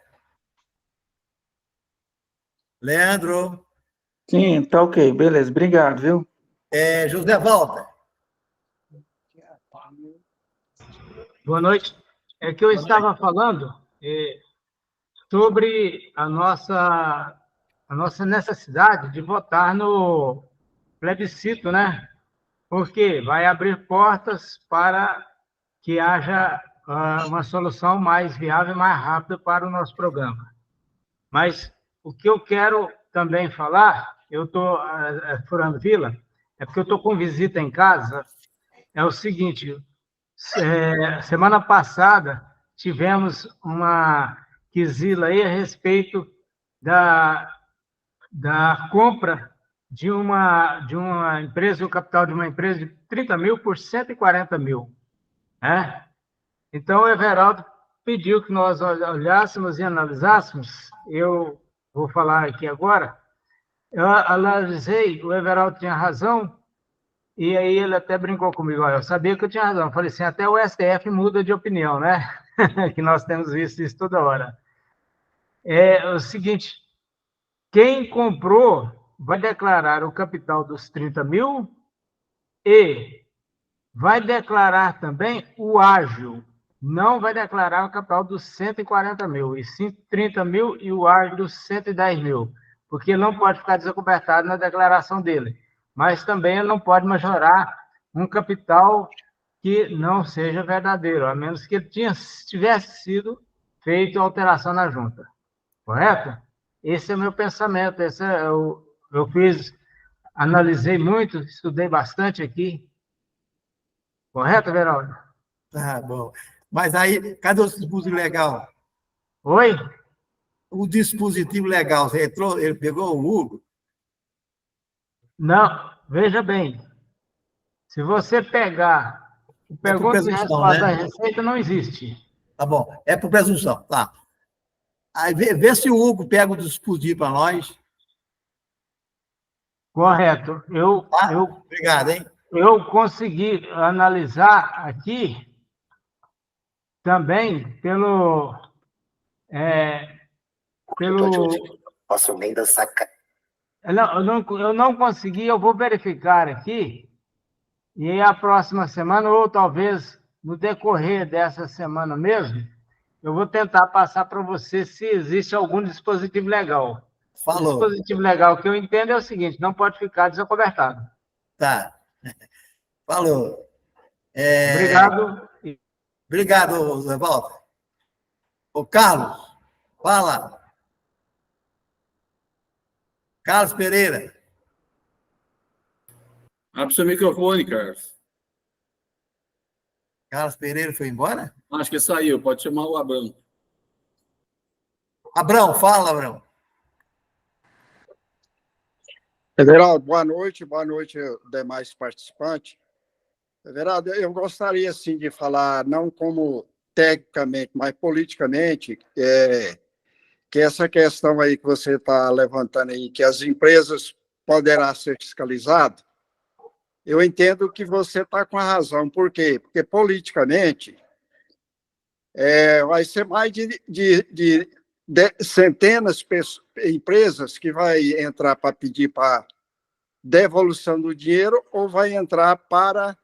Leandro. Sim, tá ok, beleza, obrigado, viu? José Walter. Boa noite. É que eu estava falando sobre a nossa necessidade de votar no plebiscito, né? Porque vai abrir portas para que haja uma solução mais viável e mais rápida para o nosso programa. Mas o que eu quero também falar, eu estou furando fila, é porque eu estou com visita em casa, é o seguinte... semana passada tivemos uma quesila aí a respeito da compra de uma empresa, o capital de uma empresa de 30 mil por 140 mil. Né? Então, o Everaldo pediu que nós olhássemos e analisássemos. Eu vou falar aqui agora. Eu analisei, o Everaldo tinha razão, e aí ele até brincou comigo, eu sabia que eu tinha razão. Eu falei assim, até o STF muda de opinião, né? Que nós temos visto isso toda hora. É o seguinte, quem comprou vai declarar o capital dos 30 mil e vai declarar também o ágio. Não vai declarar o capital dos 140 mil, e sim 30 mil e o ágio dos 110 mil, porque ele não pode ficar desacobertado na declaração dele. Mas também ele não pode majorar um capital que não seja verdadeiro, a menos que ele tivesse sido feito alteração na junta. Correto? Esse é o meu pensamento. Eu analisei muito, estudei bastante aqui. Correto, Veraldo? Tá bom. Mas aí, cadê o dispositivo legal? Oi? O dispositivo legal, você entrou, ele pegou o Hugo? Não, veja bem. Se você pegar o pergunta e resposta da Receita, não existe. Tá bom, é por presunção, tá. Aí vê se o Hugo pega o dispositivo para nós. Correto. Obrigado, hein? Eu consegui analisar aqui também pelo Posso nem dançar. Eu não consegui, eu vou verificar aqui, e aí a próxima semana, ou talvez no decorrer dessa semana mesmo, eu vou tentar passar para você se existe algum dispositivo legal. Falou. O dispositivo legal que eu entendo é o seguinte, não pode ficar desacobertado. Tá. Falou. Obrigado. Obrigado, Zé Walter. Ô, Carlos, fala. Carlos Pereira. Abre seu microfone, Carlos. Carlos Pereira foi embora? Acho que saiu. Pode chamar o Abrão. Abrão, fala, Abrão. Everaldo, boa noite demais participantes. Everaldo, eu gostaria, assim, de falar, não como tecnicamente, mas politicamente, que essa questão aí que você está levantando aí, que as empresas poderão ser fiscalizadas, eu entendo que você está com a razão. Por quê? Porque politicamente vai ser mais de centenas de empresas que vai entrar para pedir para devolução do dinheiro ou vai entrar para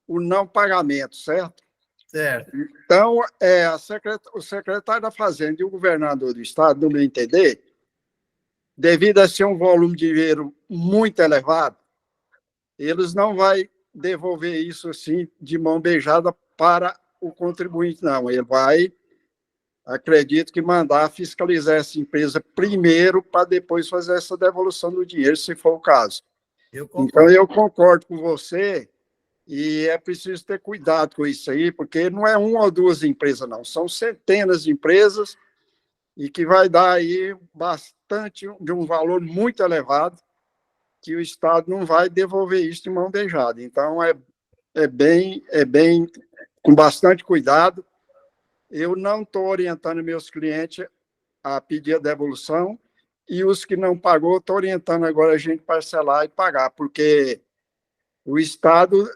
o não pagamento, certo? Certo. Então, o secretário da Fazenda e o governador do estado, no meu entender, devido a ser um volume de dinheiro muito elevado, eles não vão devolver isso assim de mão beijada para o contribuinte, não. Ele vai, acredito que, mandar fiscalizar essa empresa primeiro para depois fazer essa devolução do dinheiro, se for o caso. Então, eu concordo com você e é preciso ter cuidado com isso aí, porque não é uma ou duas empresas, não. São centenas de empresas e que vai dar aí bastante, de um valor muito elevado, que o Estado não vai devolver isso de mão beijada. Então, é bem com bastante cuidado. Eu não estou orientando meus clientes a pedir a devolução e os que não pagou, estou orientando agora a gente parcelar e pagar, porque o Estado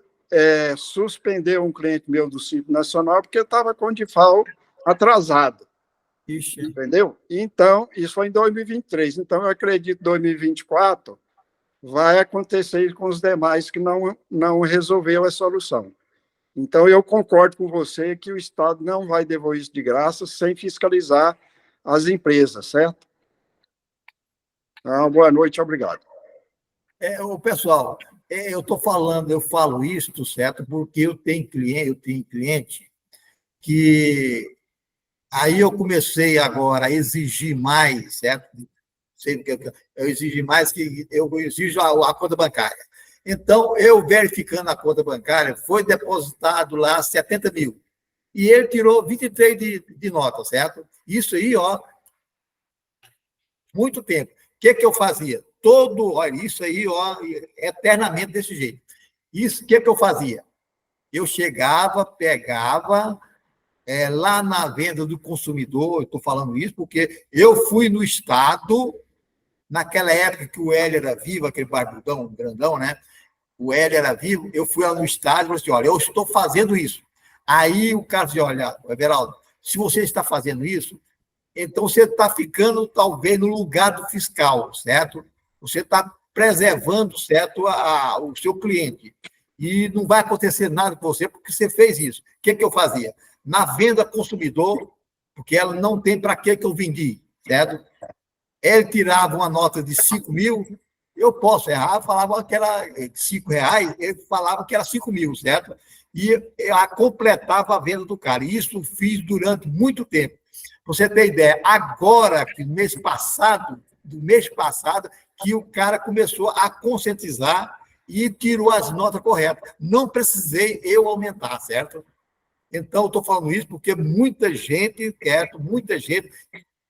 suspendeu um cliente meu do Simples Nacional porque estava com default atrasado. Ixi. Entendeu? Então, isso foi em 2023. Então, eu acredito que em 2024 vai acontecer com os demais que não resolveu a solução. Então, eu concordo com você que o Estado não vai devolver isso de graça sem fiscalizar as empresas, certo? Então, boa noite, obrigado. Pessoal, eu falo isso, certo? Porque eu tenho cliente que aí eu comecei agora a exigir mais, certo? Eu exijo mais que eu exijo a conta bancária. Então, eu verificando a conta bancária, foi depositado lá 70 mil. E ele tirou 23 de nota, certo? Isso aí, muito tempo. O que eu fazia? Olha, isso aí, eternamente desse jeito. Isso, o que eu fazia? Eu chegava, pegava, lá na venda do consumidor, eu estou falando isso porque eu fui no Estado, naquela época que o Hélio era vivo, aquele barbudão, grandão, né? O Hélio era vivo, eu fui lá no Estado e falei assim, olha, eu estou fazendo isso. Aí o cara disse, olha, Everaldo, se você está fazendo isso, então você está ficando, talvez, no lugar do fiscal, certo? Você está preservando, certo, o seu cliente. E não vai acontecer nada com você porque você fez isso. O que eu fazia? Na venda consumidor, porque ela não tem para que eu vendi, certo? Ele tirava uma nota de 5 mil, eu posso errar, falava que era R$5, ele falava que era 5 mil, certo? E eu completava a venda do cara. E isso fiz durante muito tempo. Para você ter ideia, agora, do mês passado, que o cara começou a conscientizar e tirou as notas corretas. Não precisei eu aumentar, certo? Então, eu estou falando isso porque muita gente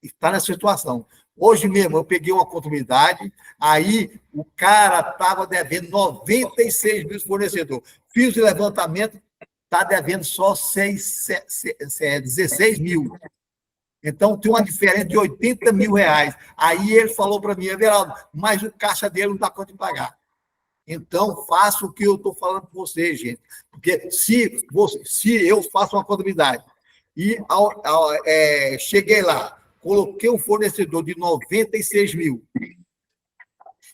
está nessa situação. Hoje mesmo, eu peguei uma contabilidade, aí o cara estava devendo 96 mil fornecedores. Fiz o levantamento, está devendo só 16 mil. Então, tem uma diferença de 80 mil reais. Aí ele falou para mim, Everaldo, mas o caixa dele não dá conta de pagar. Então, faça o que eu estou falando com vocês, gente. Porque se eu faço uma contabilidade e cheguei lá, coloquei um fornecedor de 96 mil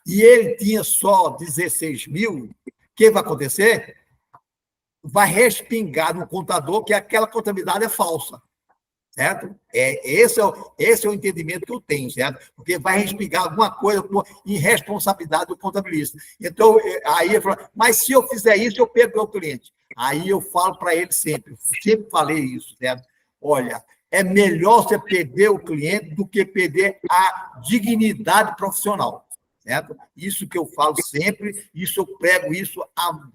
e ele tinha só 16 mil, o que vai acontecer? Vai respingar no contador que aquela contabilidade é falsa. Certo? Esse é o entendimento que eu tenho, certo? Porque vai respingar alguma coisa por irresponsabilidade do contabilista. Então, aí ele falou, mas se eu fizer isso, eu perco o cliente. Aí eu falo para ele sempre falei isso, certo? Olha, É melhor você perder o cliente do que perder a dignidade profissional. Certo? Isso que eu falo sempre, isso eu prego isso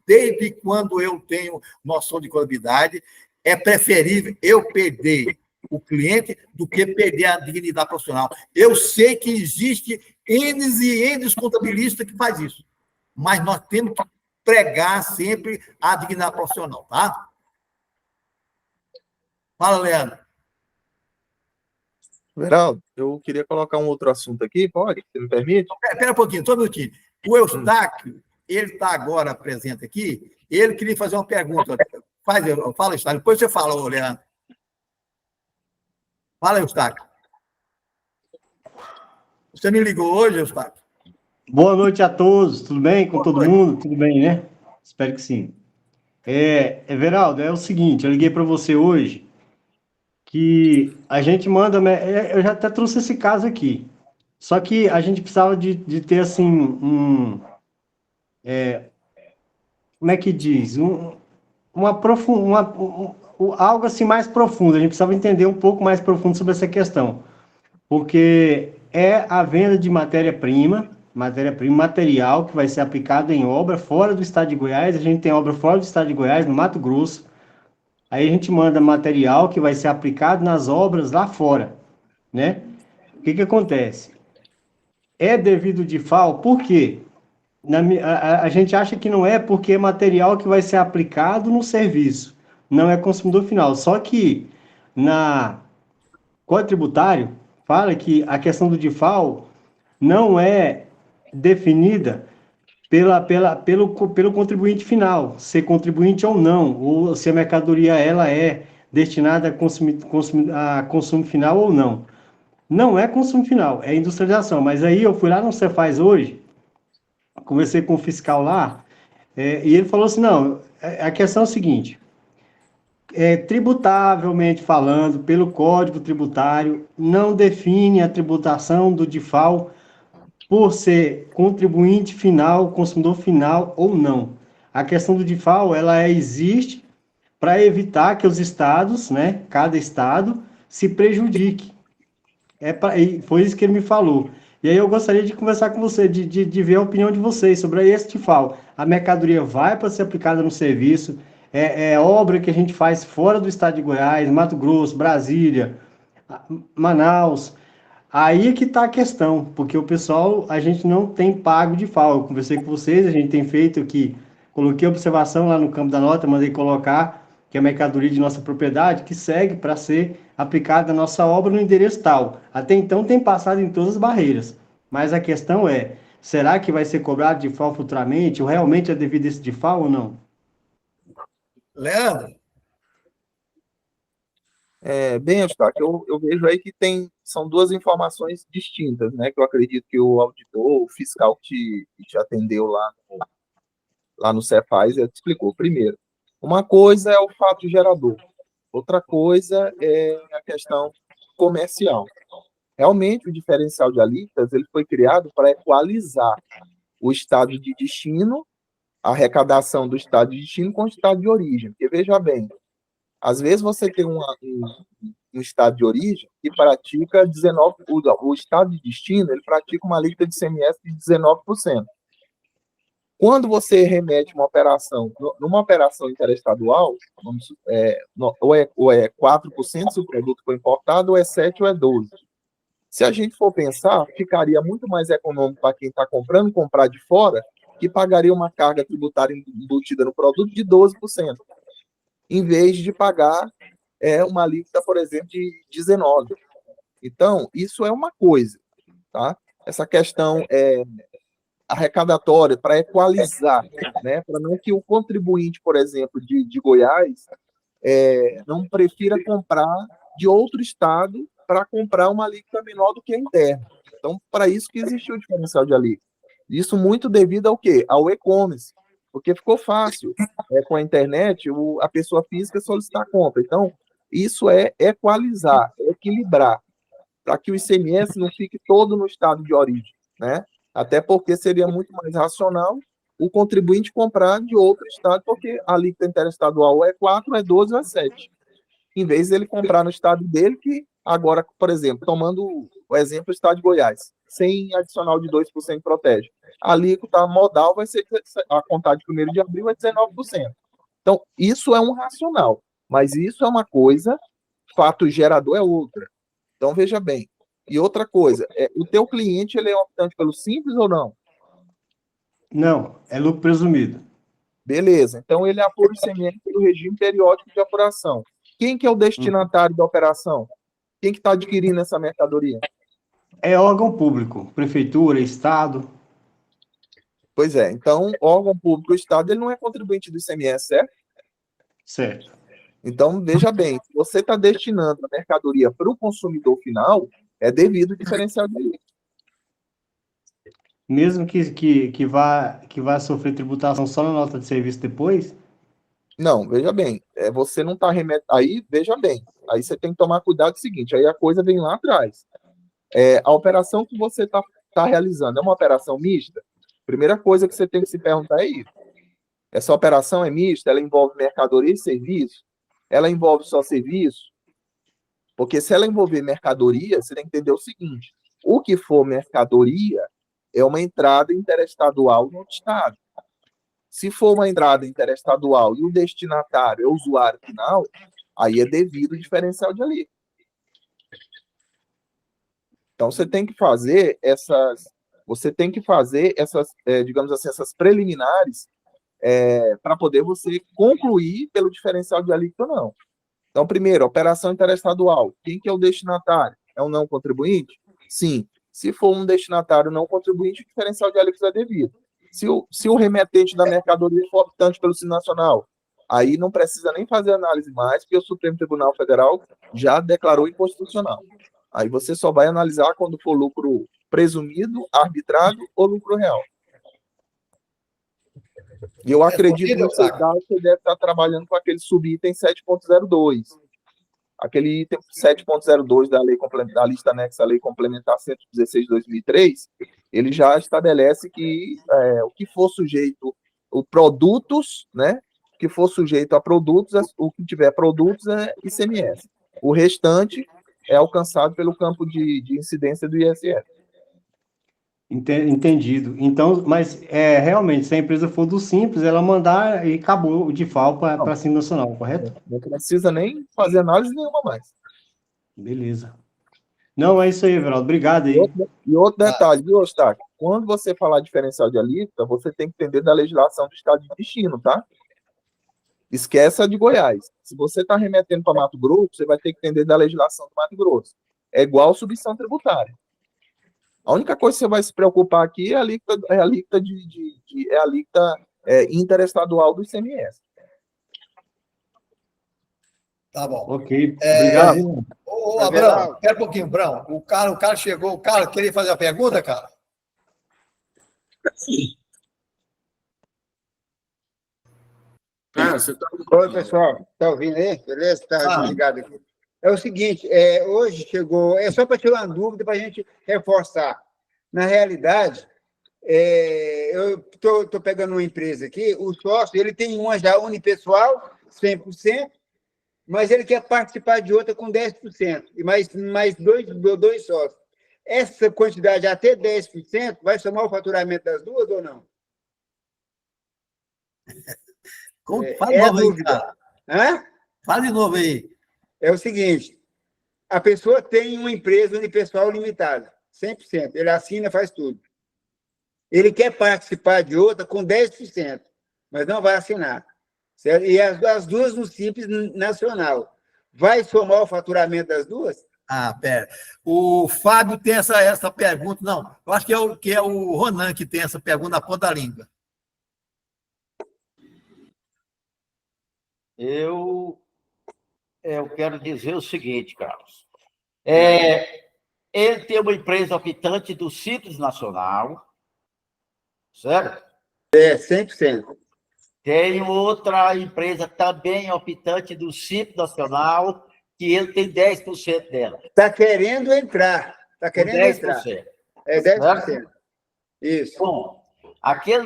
desde quando eu tenho noção de contabilidade. É preferível eu perder o cliente do que perder a dignidade profissional. Eu sei que existe N e N contabilistas que faz isso, mas nós temos que pregar sempre a dignidade profissional, tá? Fala, Leandro. Veraldo, eu queria colocar um outro assunto aqui, pode? Você me permite? Espera um pouquinho, só um minutinho. O Eustáquio, ele está agora presente aqui, ele queria fazer uma pergunta. Fala, Eustáquio, depois você fala, Leandro. Fala, Eustáquio. Você me ligou hoje, Eustáquio? Boa noite a todos, tudo bem com todo mundo? Tudo bem, né? Espero que sim. Everaldo, é o seguinte, eu liguei para você hoje que a gente manda, eu já até trouxe esse caso aqui, só que a gente precisava de ter, assim, como é que diz? Algo assim mais profundo, a gente precisava entender um pouco mais profundo sobre essa questão, porque é a venda de matéria-prima, material que vai ser aplicado em obra fora do estado de Goiás. A gente tem obra fora do estado de Goiás, no Mato Grosso. Aí a gente manda material que vai ser aplicado nas obras lá fora, né? O que acontece? É devido de FAO, por quê? A gente acha que não é porque é material que vai ser aplicado no serviço, não é consumidor final. Só que na Código Tributário fala que a questão do DIFAL não é definida pelo contribuinte final, ser contribuinte ou não, ou se a mercadoria ela é destinada a consumo final ou não. Não é consumo final, é industrialização. Mas aí eu fui lá no Cefaz hoje, conversei com o fiscal lá, e ele falou assim, não, a questão é o seguinte, tributavelmente falando, pelo Código Tributário, não define a tributação do DIFAL por ser contribuinte final, consumidor final ou não. A questão do DIFAL, ela existe para evitar que os estados, né, cada estado, se prejudique. Foi isso que ele me falou. E aí eu gostaria de conversar com você, de ver a opinião de vocês sobre esse DIFAL. A mercadoria vai para ser aplicada no serviço, é obra que a gente faz fora do estado de Goiás, Mato Grosso, Brasília, Manaus. Aí é que está a questão, porque o pessoal, a gente não tem pago de FAO. Eu conversei com vocês, a gente tem feito aqui, coloquei observação lá no campo da nota, mandei colocar que é a mercadoria de nossa propriedade, que segue para ser aplicada na nossa obra no endereço tal. Até então tem passado em todas as barreiras, mas a questão é, será que vai ser cobrado de FAO futuramente, ou realmente é devido a esse de FAO ou não? Leandro? Bem, Eustáquio, eu vejo aí que são duas informações distintas, né? Que eu acredito que o auditor, o fiscal que te atendeu lá no Cefaz, ele te explicou. Primeiro, uma coisa é o fato gerador, outra coisa é a questão comercial. Realmente, o diferencial de alíquotas ele foi criado para equalizar o estado de destino, a arrecadação do estado de destino com o estado de origem. Porque, veja bem, às vezes você tem um estado de origem que pratica 19%, o estado de destino, ele pratica uma alíquota de ICMS de 19%. Quando você remete uma operação, numa operação interestadual, ou é 4% se o produto for importado, ou é 7% ou é 12%. Se a gente for pensar, ficaria muito mais econômico para quem está comprando, comprar de fora, que pagaria uma carga tributária embutida no produto de 12%. Em vez de pagar uma alíquota, por exemplo, de 19%. Então, isso é uma coisa, tá? Essa questão arrecadatória para equalizar, né? Para não que o contribuinte, por exemplo, de Goiás, não prefira comprar de outro estado para comprar uma alíquota menor do que a interna. Então, para isso que existiu o diferencial de alíquota. Isso muito devido ao quê? Ao e-commerce. Porque ficou fácil com a internet a pessoa física solicitar a compra. Então, isso é equalizar, é equilibrar, para que o ICMS não fique todo no estado de origem, né? Até porque seria muito mais racional o contribuinte comprar de outro estado, porque a alíquota interestadual é 4, é 12 ou é 7. em vez de ele comprar no estado dele, que agora, por exemplo, tomando o exemplo do estado de Goiás, sem adicional de 2% protege. A alíquota modal vai ser, a contar de 1º de abril, é 19%. Então, isso é um racional, mas isso é uma coisa, fato gerador é outra. Então, veja bem. E outra coisa, o teu cliente, ele é optante pelo Simples ou não? Não, é lucro presumido. Beleza, então ele apura o ICMS pelo regime periódico de apuração. Quem que é o destinatário da operação? Quem que está adquirindo essa mercadoria? É órgão público, prefeitura, estado. Pois é, então, órgão público, o estado, ele não é contribuinte do ICMS, certo? Certo. Então, veja bem, se você está destinando a mercadoria para o consumidor final, é devido ao diferencial de alíquota. Mesmo que vá sofrer tributação só na nota de serviço depois? Não, veja bem, você não está remetendo. Aí, veja bem, aí você tem que tomar cuidado com o seguinte, aí a coisa vem lá atrás. A operação que você está realizando é uma operação mista? Primeira coisa que você tem que se perguntar é isso. Essa operação é mista? Ela envolve mercadoria e serviço? Ela envolve só serviço? Porque se ela envolver mercadoria, você tem que entender o seguinte, o que for mercadoria é uma entrada interestadual no estado. Se for uma entrada interestadual e o destinatário é o usuário final, aí é devido o diferencial de alíquota. Então, você tem que fazer essas, digamos assim, essas preliminares para poder você concluir pelo diferencial de alíquota ou não. Então, primeiro, operação interestadual. Quem que é o destinatário? É um não contribuinte? Sim. Se for um destinatário não contribuinte, o diferencial de alíquota é devido. Se o remetente da mercadoria for optante pelo Simples Nacional, aí não precisa nem fazer análise mais, porque o Supremo Tribunal Federal já declarou inconstitucional. Aí você só vai analisar quando for lucro presumido, arbitrado ou lucro real. E eu acredito que no seu caso você deve estar trabalhando com aquele subitem 7.02. Aquele item 7.02 da lista anexa à Lei Complementar 116 de 2003, ele já estabelece que o que for sujeito a produtos, né? O que for sujeito a produtos, o que tiver produtos é ICMS. O restante é alcançado pelo campo de incidência do ISS. Entendido. Então, mas realmente, se a empresa for do Simples, ela mandar e acabou o DIFAL para a Simples Nacional, correto? Não precisa nem fazer análise nenhuma mais. Beleza. Não, é isso aí, Everaldo. Obrigado aí. E outro detalhe, viu, Eustáquio? Quando você falar diferencial de alíquota, você tem que entender da legislação do estado de destino, tá? Esqueça de Goiás. Se você está remetendo para Mato Grosso, você vai ter que entender da legislação do Mato Grosso. É igual submissão tributária. A única coisa que você vai se preocupar aqui é a alíquota interestadual do ICMS. Tá bom. Ok, obrigado. Ô, Abrão, espera um pouquinho, Abrão. O cara chegou, o cara queria fazer a pergunta, cara? Você tá... Oi, pessoal. Tá ouvindo aí? Beleza? Tá ligado aqui. É o seguinte, hoje chegou, só para tirar uma dúvida, para a gente reforçar. Na realidade, eu estou pegando uma empresa aqui, o sócio, ele tem uma já unipessoal, 100%, mas ele quer participar de outra com 10%, e mais dois sócios. Essa quantidade até 10% vai somar o faturamento das duas ou não? Fala de novo aí, cara. Hã? Fala de novo aí. É o seguinte, a pessoa tem uma empresa unipessoal limitada, 100%, ele assina, faz tudo. Ele quer participar de outra com 10%, mas não vai assinar. Certo? E as duas no Simples Nacional. Vai somar o faturamento das duas? Pera. O Fábio tem essa pergunta. Não, eu acho que é o Ronan que tem essa pergunta na ponta da língua. Eu quero dizer o seguinte, Carlos. Ele tem uma empresa optante do Simples Nacional, certo? 100%. Tem outra empresa também optante do Simples Nacional, que ele tem 10% dela. Está querendo entrar. Está querendo 10%. entrar. É 10%. Certo? Isso. Bom, aquele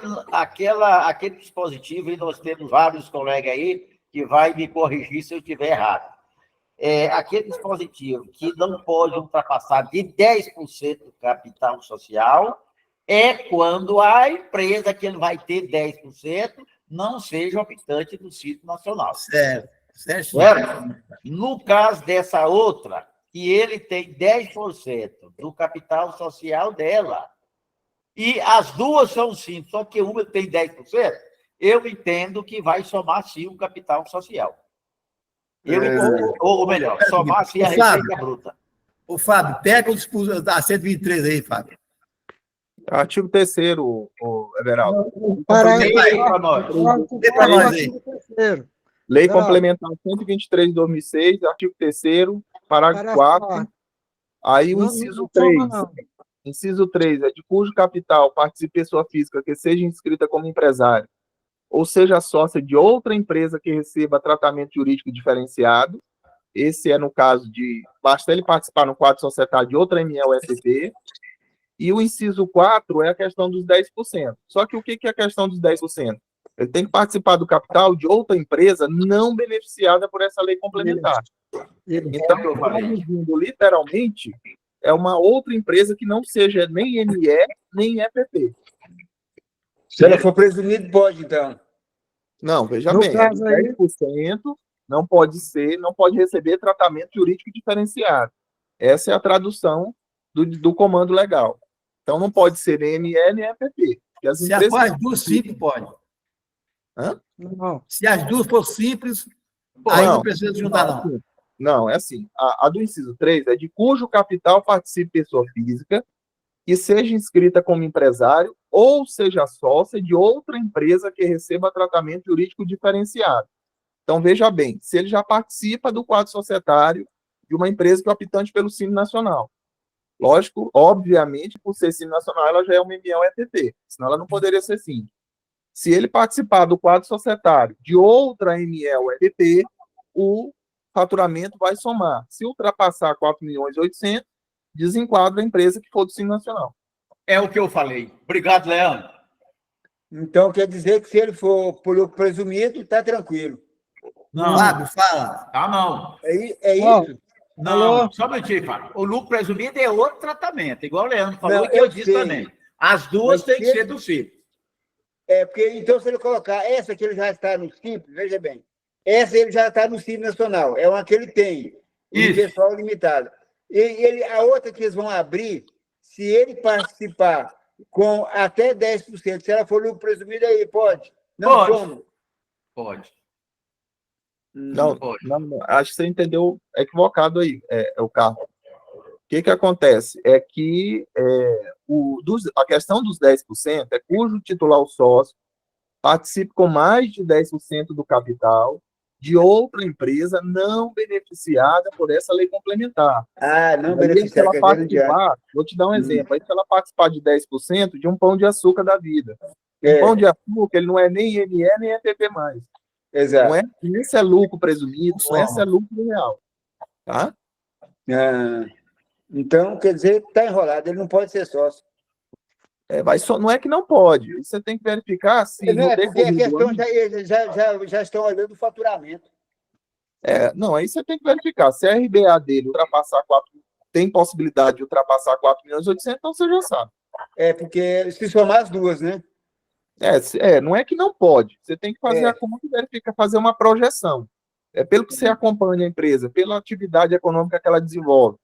dispositivo, e nós temos vários colegas aí que vai me corrigir se eu estiver errado. aquele dispositivo que não pode ultrapassar de 10% do capital social é quando a empresa que ele vai ter 10% não seja optante do Simples Nacional. Certo. Certo? No caso dessa outra, que ele tem 10% do capital social dela, e as duas são simples, só que uma tem 10%, eu entendo que vai somar sim o capital social. Ou melhor, somar sim a receita bruta. Ô, Fábio, pega a 123 aí, Fábio. Artigo 3º, Everaldo. Lei Complementar 123 de 2006, artigo 3º, parágrafo 4º. Aí o inciso 3. Inciso 3 é de cujo capital participe pessoa física que seja inscrita como empresário, ou seja sócia de outra empresa que receba tratamento jurídico diferenciado. Esse é no caso de, basta ele participar no quadro societário de outra ME-UFP. E o inciso 4 é a questão dos 10%. Só que o que é a questão dos 10%? Ele tem que participar do capital de outra empresa não beneficiada por essa lei complementar. Então, literalmente, é uma outra empresa que não seja nem ME, nem EPP. Se ela for presumida, pode, então. Não, veja bem, 10% não pode receber tratamento jurídico diferenciado. Essa é a tradução do comando legal. Então, não pode ser nem ME, nem EPP. Se as duas simples, pode. Hã? Não. Se as duas for simples, aí não precisa juntar, não. Não, é assim. A do inciso 3 é de cujo capital participe pessoa física que seja inscrita como empresário ou seja sócia de outra empresa que receba tratamento jurídico diferenciado. Então, veja bem, se ele já participa do quadro societário de uma empresa que é optante pelo Simples Nacional. Lógico, obviamente, por ser Simples Nacional, ela já é uma ME-EPP, senão ela não poderia ser simples. Se ele participar do quadro societário de outra ME-EPP, o faturamento vai somar. Se ultrapassar 4.800.000, desenquadra a empresa que for do Simples Nacional. É o que eu falei. Obrigado, Leandro. Então, quer dizer que se ele for por lucro presumido, está tranquilo. Não. Fábio, fala. Não. É isso? Não, só um minutinho, Fábio. O lucro presumido é outro tratamento, igual o Leandro falou, e que eu disse também. As duas têm que ser do Simples. Porque, então, se ele colocar essa que ele já está no Simples, veja bem, essa ele já está no Simples Nacional, é uma que ele tem, o pessoal limitado. E a outra que eles vão abrir, se ele participar com até 10%, se ela for lucro presumido, aí pode? Não, pode. Como? Pode. Não, acho que você entendeu equivocado aí, o Carlos. O que acontece? É que a questão dos 10% é cujo titular ou sócio participe com mais de 10% do capital de outra empresa não beneficiada por essa lei complementar. Não beneficiada. Vou te dar um exemplo. Aí, se ela participar de 10% de um pão de açúcar da vida. Um pão de açúcar, ele não é nem ME, nem EPP mais. Exato. Esse é lucro presumido, esse é lucro real. Tá? Então, quer dizer, está enrolado, ele não pode ser sócio. Não é que não pode, você tem que verificar se... porque a questão já estão olhando o faturamento. Não, aí você tem que verificar. Se a RBA dele ultrapassar 4, tem possibilidade de ultrapassar 4.800.000, então você já sabe. Porque se somar as duas, né? Não é que não pode. Você tem que fazer a conta e verificar, fazer uma projeção. Pelo que você acompanha a empresa, pela atividade econômica que ela desenvolve,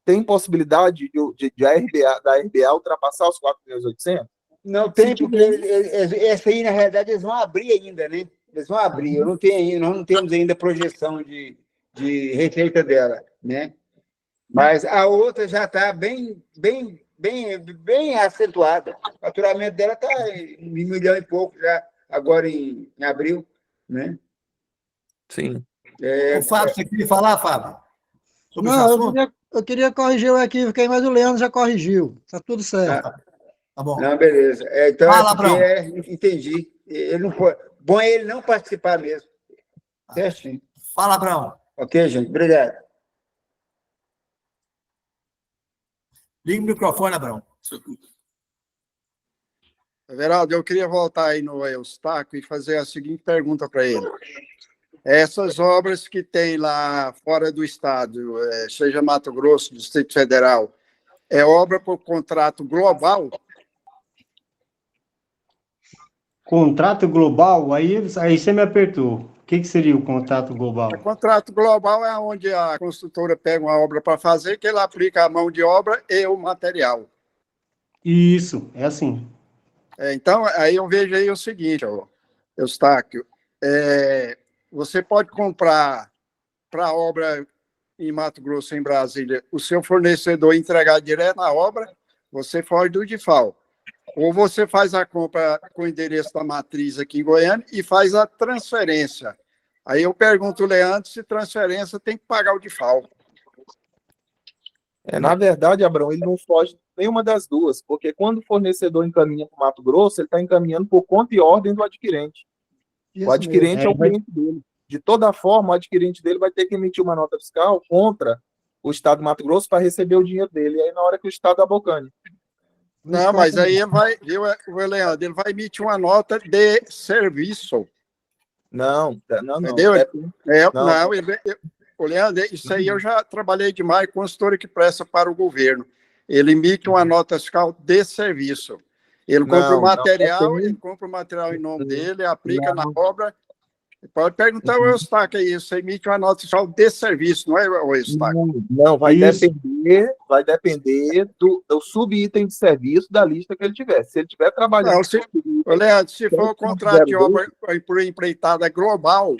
tem possibilidade da RBA ultrapassar os 4.800.000? Não tem, porque essa aí, na realidade, eles vão abrir ainda, né? Eles vão abrir. Nós não temos ainda projeção de receita dela, né? Mas a outra já está bem acentuada. O faturamento dela está em 1 milhão e pouco já, agora em abril, né? Sim. Fábio, você queria falar, Fábio? Não, eu queria corrigir o equívoco aí, mas o Leandro já corrigiu. Está tudo certo. Tá bom. Não, beleza. Então, fala, Abrão. Entendi. Ele não foi. Bom é ele não participar mesmo. Certinho. Fala, Abrão. Ok, gente. Obrigado. Liga o microfone, Abrão. Everaldo, eu queria voltar aí no Eustáquio e fazer a seguinte pergunta para ele. Essas obras que tem lá fora do estado, seja Mato Grosso, Distrito Federal, é obra por contrato global? Contrato global, aí você me apertou. O que seria o contrato global? O contrato global é onde a construtora pega uma obra para fazer, que ela aplica a mão de obra e o material. Isso, é assim. Então, aí eu vejo aí o seguinte, Eustáquio, você pode comprar para a obra em Mato Grosso, em Brasília, o seu fornecedor entregar direto na obra, você foge do DIFAL. Ou você faz a compra com o endereço da matriz aqui em Goiânia e faz a transferência. Aí eu pergunto ao Leandro se transferência tem que pagar o DIFAL. Na verdade, Abrão, ele não foge nenhuma das duas, porque quando o fornecedor encaminha para o Mato Grosso, ele está encaminhando por conta e ordem do adquirente. Isso o adquirente mesmo. é o cliente dele. De toda forma, o adquirente dele vai ter que emitir uma nota fiscal contra o Estado do Mato Grosso para receber o dinheiro dele. E aí, na hora que o Estado abocane. Não, mas aí ele vai, viu, Leandro, ele vai emitir uma nota de serviço. Não. Entendeu? Leandro, isso aí eu já trabalhei demais com consultora que presta para o governo. Ele emite uma nota fiscal de serviço. Ele compra o material, ele compra o material em nome dele, aplica na obra. Pode perguntar ao Eustáquio aí, você emite uma nota fiscal de serviço, não é, Eustáquio? Não, vai depender do subitem de serviço da lista que ele tiver. Se ele tiver trabalhando... Leandro, se for o contrato de obra por empreitada global,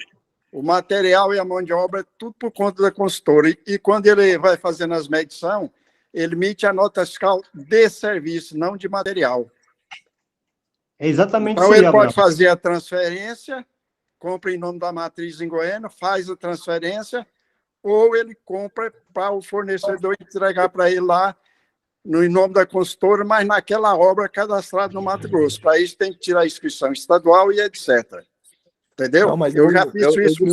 o material e a mão de obra é tudo por conta da consultora. E quando ele vai fazendo as medições, ele emite a nota fiscal de serviço, não de material. É exatamente então, isso. Então, ele pode fazer a transferência, compra em nome da matriz em Goiânia, faz a transferência, ou ele compra para o fornecedor entregar para ele lá, em nome da consultora, mas naquela obra cadastrada no Mato Grosso. Para isso, tem que tirar a inscrição estadual e etc. Entendeu? Não, mas eu já fiz isso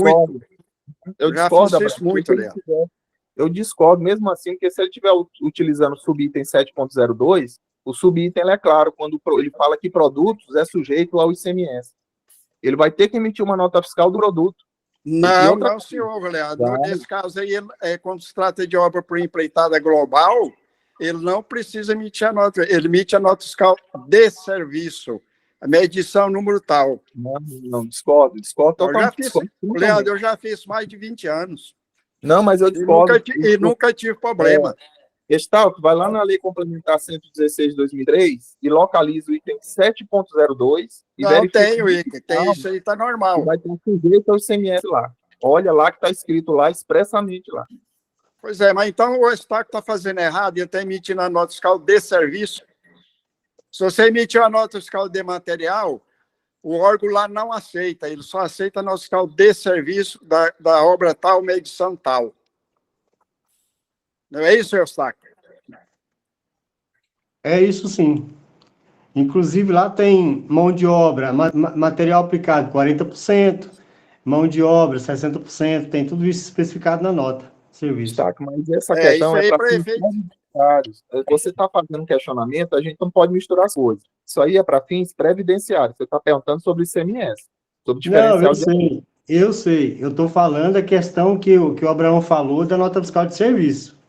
muito. Eu discordo mesmo assim, porque se ele estiver utilizando o subitem 7.02, o subitem é claro, quando ele fala que produtos é sujeito ao ICMS. Ele vai ter que emitir uma nota fiscal do produto. Não, senhor, Leandro. Nesse caso aí, quando se trata de obra por empreitada global, ele não precisa emitir a nota, ele emite a nota fiscal de serviço. A medição número tal. Não, discordo totalmente. Leandro, eu já fiz mais de 20 anos. Não, mas eu discordo. E nunca tive problema. Estalco, vai lá na Lei Complementar 116 de 2003 e localiza o item 7.02 e verifica. Não tem o item, tem isso aí, está normal. Vai ter um sujeito ao ICMS lá. Olha lá que está escrito lá, expressamente lá. Pois é, mas então o Eustáquio está fazendo errado e está emitindo a nota fiscal de serviço. Se você emitir a nota fiscal de material, o órgão lá não aceita, ele só aceita a nota fiscal de serviço da obra tal, medição tal. Não é isso, Eustáquio? É isso sim. Inclusive lá tem mão de obra, material aplicado 40%, mão de obra 60%, tem tudo isso especificado na nota. Serviço. Mas essa questão é para fins previdenciários. Você está fazendo um questionamento, a gente não pode misturar as coisas. Isso aí é para fins previdenciários. Você está perguntando sobre ICMS, sobre diferencial de... Eu sei. Eu estou falando a questão que o Abraão falou da nota fiscal de serviço.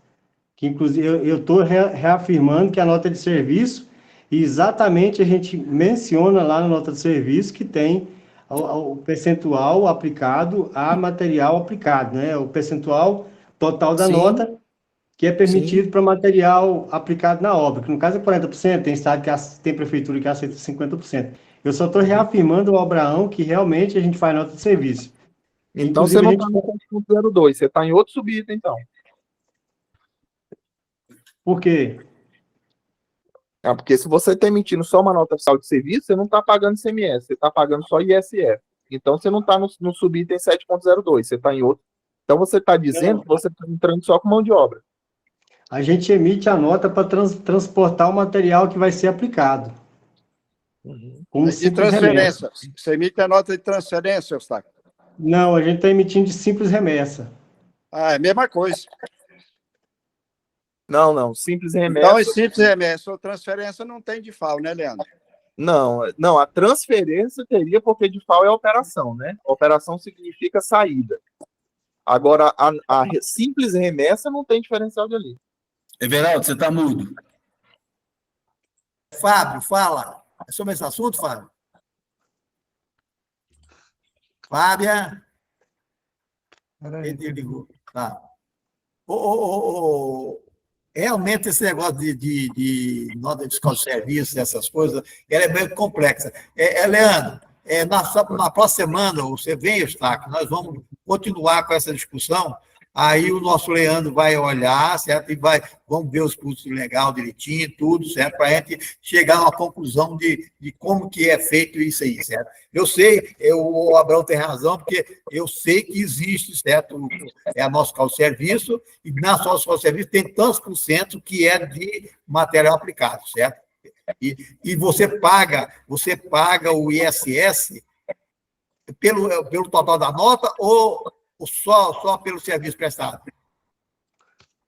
Que, inclusive, eu estou reafirmando que a nota de serviço, exatamente a gente menciona lá na nota de serviço que tem o percentual aplicado a material aplicado, né? O percentual total da nota que é permitido para material aplicado na obra, que no caso é 40%, tem estado tem prefeitura que aceita 50%. Eu só estou reafirmando ao Abraão que realmente a gente faz nota de serviço. Então você não está no 7.02, você está em outro subitem, então. Por quê? Porque se você está emitindo só uma nota fiscal de serviço, você não está pagando ICMS, você está pagando só ISF. Então você não está no subitem 7.02, você está em outro. Então você está dizendo que você está entrando só com mão de obra. A gente emite a nota para transportar o material que vai ser aplicado. Como de transferência. Você emite a nota de transferência, Eustáquio? Não, a gente está emitindo de simples remessa. É a mesma coisa. Não, simples remessa. Não, é simples remessa. Ou transferência não tem DIFAL, né, Leandro? Não, a transferência teria, porque de FAO é operação, né? Operação significa saída. Agora, a simples remessa não tem diferencial de ali. Everaldo, você está mudo. Fábio, fala. É sobre esse assunto, Fábio? Fábia? Ele ligou. Tá. Realmente, esse negócio de nota fiscal de serviço, essas coisas, ela é bem complexa. Leandro, na próxima semana, você vem, Eustáquio, nós vamos continuar com essa discussão, aí o nosso Leandro vai olhar, certo? E vamos ver os custos legais direitinho, tudo, certo? Para a gente chegar a uma conclusão de como que é feito isso aí, certo? Eu sei, o Abraão tem razão, porque eu sei que existe, certo? É a nossa fiscal de serviço, e na nossa fiscal de serviço tem tantos por cento que é de material aplicado, certo? E você paga o ISS pelo total da nota ou só pelo serviço prestado?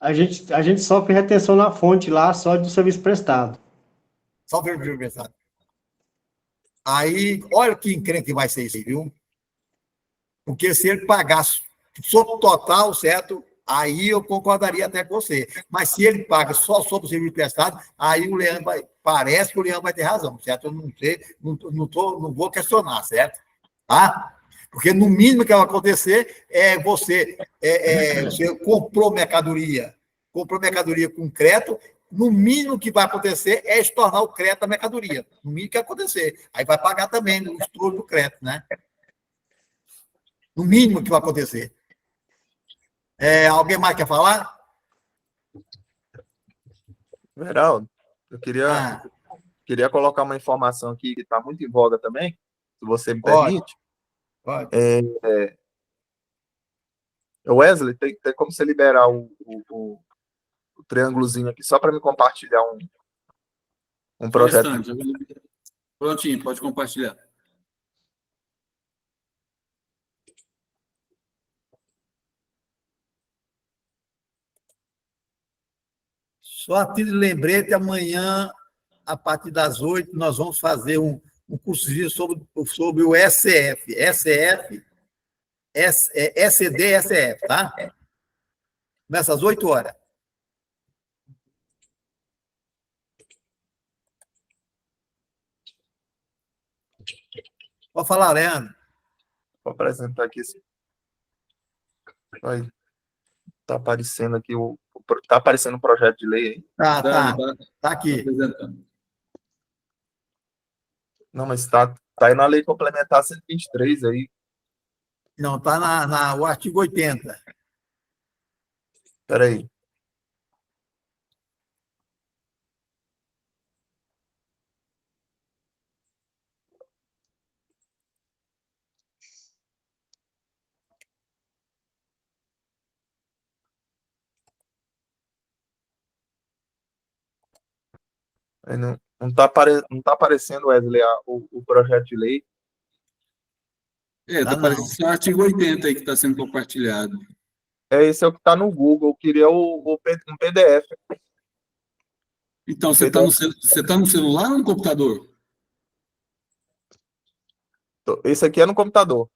A gente sofre retenção na fonte lá, só do serviço prestado. Só pelo serviço prestado. Aí, olha que encrenca que vai ser isso aí, viu? Porque se ele pagasse sobre o total, certo? Aí eu concordaria até com você. Mas se ele paga só sobre o serviço prestado, aí o Leandro parece que o Leandro vai ter razão, certo? Eu não sei, não vou questionar, certo? Tá? Porque no mínimo que vai acontecer é você comprou mercadoria com crédito, no mínimo que vai acontecer é estornar o crédito da mercadoria. No mínimo que vai acontecer. Aí vai pagar também o estorno do crédito, né? No mínimo que vai acontecer. Alguém mais quer falar? Veraldo, eu queria colocar uma informação aqui que está muito em voga também, se você me permite. Pode. Wesley, tem como você liberar o triângulozinho aqui só para me compartilhar um projeto? Prontinho, pode compartilhar. Só a título de lembrete, amanhã, a partir das 8, nós vamos fazer um cursozinho sobre o SF, SD, SF, tá? Começa às 8 horas. Pode falar, Leandro. Vou apresentar aqui. Aí. Tá aparecendo aqui tá aparecendo um projeto de lei aí? Tá aqui. Não, mas tá aí na lei complementar 123 aí. Não, tá o artigo 80. Espera aí. Não tá aparecendo, Wesley, o projeto de lei. Tá aparecendo o artigo 80 aí que está sendo compartilhado. Esse é o que está no Google. Eu queria um PDF. Então, você tá no celular ou no computador? Esse aqui é no computador.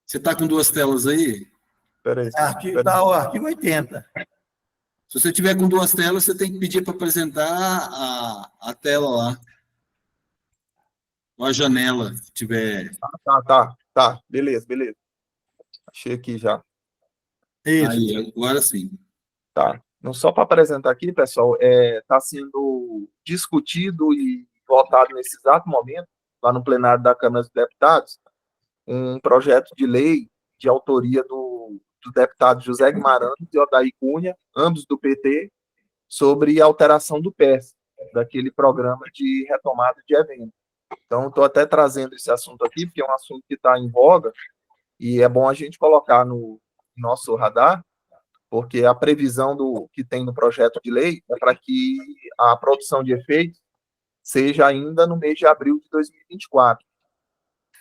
Você está com duas telas aí? Espera aí. Está o artigo 80. Se você tiver com duas telas, você tem que pedir para apresentar a tela lá. Ou a janela, se tiver. Tá. Beleza. Achei aqui já. Isso. Aí, agora sim. Tá. Não só para apresentar aqui, pessoal, está sendo discutido e votado nesse exato momento, lá no plenário da Câmara dos Deputados, um projeto de lei de autoria do deputado José Guimarães e Odair Cunha, ambos do PT, sobre a alteração do PES, daquele programa de retomada de eventos. Então, estou até trazendo esse assunto aqui, porque é um assunto que está em voga, e é bom a gente colocar no nosso radar, porque a previsão que tem no projeto de lei é para que a produção de efeitos seja ainda no mês de abril de 2024.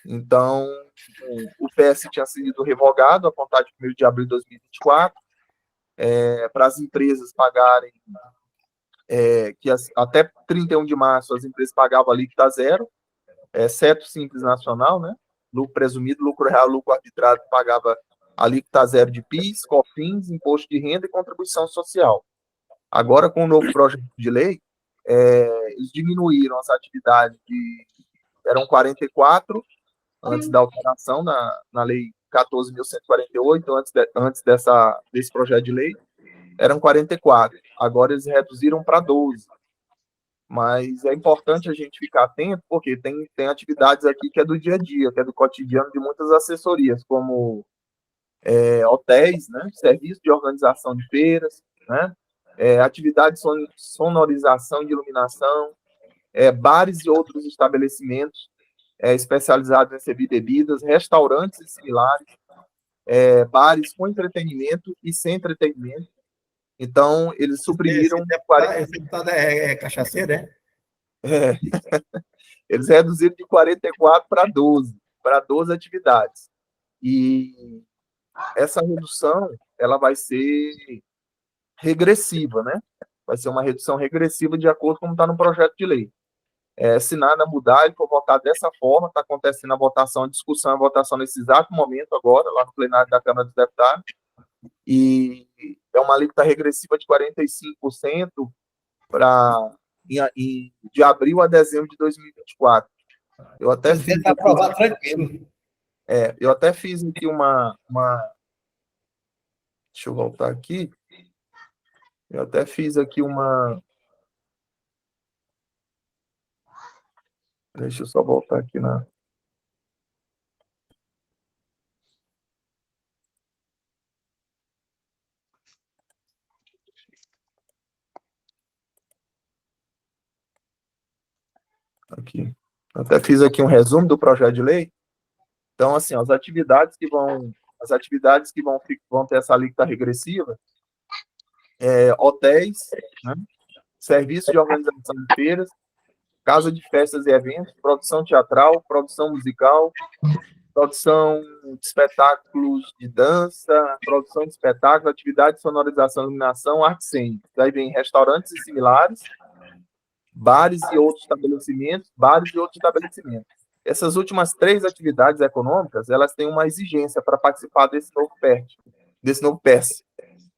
Então, o PS tinha sido revogado a contar de 1º de abril de 2024, para as empresas pagarem que até 31 de março as empresas pagavam a alíquota zero, exceto Simples Nacional, né? Lucro presumido, lucro real, lucro arbitrado, pagava alíquota zero de PIS, COFINS, imposto de renda e contribuição social. Agora, com o novo projeto de lei, eles diminuíram as atividades eram 44, antes da alteração na lei 14.148, antes desse projeto de lei, eram 44. Agora eles reduziram para 12. Mas é importante a gente ficar atento, porque tem atividades aqui que é do dia a dia, que é do cotidiano de muitas assessorias, como hotéis, né, serviço de organização de feiras, né, atividades de sonorização de iluminação, bares e outros estabelecimentos especializados em servir bebidas, restaurantes e similares, bares com entretenimento e sem entretenimento. Então, eles suprimiram... Esse deputado é cachaceiro, né? Eles reduziram de 44 para 12 atividades. E essa redução, ela vai ser regressiva, né? Vai ser uma redução regressiva de acordo com como está no projeto de lei. Se nada mudar, ele for votado dessa forma, está acontecendo a votação, a discussão, a votação nesse exato momento agora, lá no plenário da Câmara dos Deputados, e é uma alíquota regressiva de 45% de abril a dezembro de 2024. Eu até fiz aprovar tranquilo. Eu até fiz aqui uma... Deixa eu voltar aqui. Eu até fiz aqui uma... Deixa eu só voltar aqui na... Aqui. Eu até fiz aqui um resumo do projeto de lei. Então, assim, as atividades que vão ter essa alíquota regressiva, hotéis, né, serviço de organização de feiras, casa de festas e eventos, produção teatral, produção musical, produção de espetáculos de dança, produção de espetáculos, atividade de sonorização, iluminação, arte cênica. Daí vem restaurantes e similares, bares e outros estabelecimentos, Essas últimas 3 atividades econômicas, elas têm uma exigência para participar desse novo PES.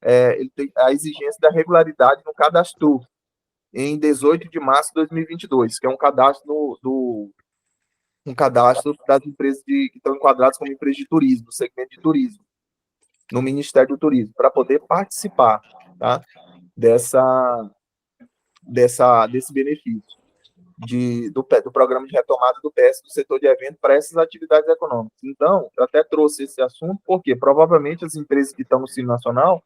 Ele tem a exigência da regularidade no cadastro em 18 de março de 2022, que é um cadastro das empresas que estão enquadradas como empresas de turismo, no segmento de turismo, no Ministério do Turismo, para poder participar, tá, desse benefício do programa de retomada do PES do setor de evento para essas atividades econômicas. Então, eu até trouxe esse assunto porque provavelmente as empresas que estão no Simples Nacional,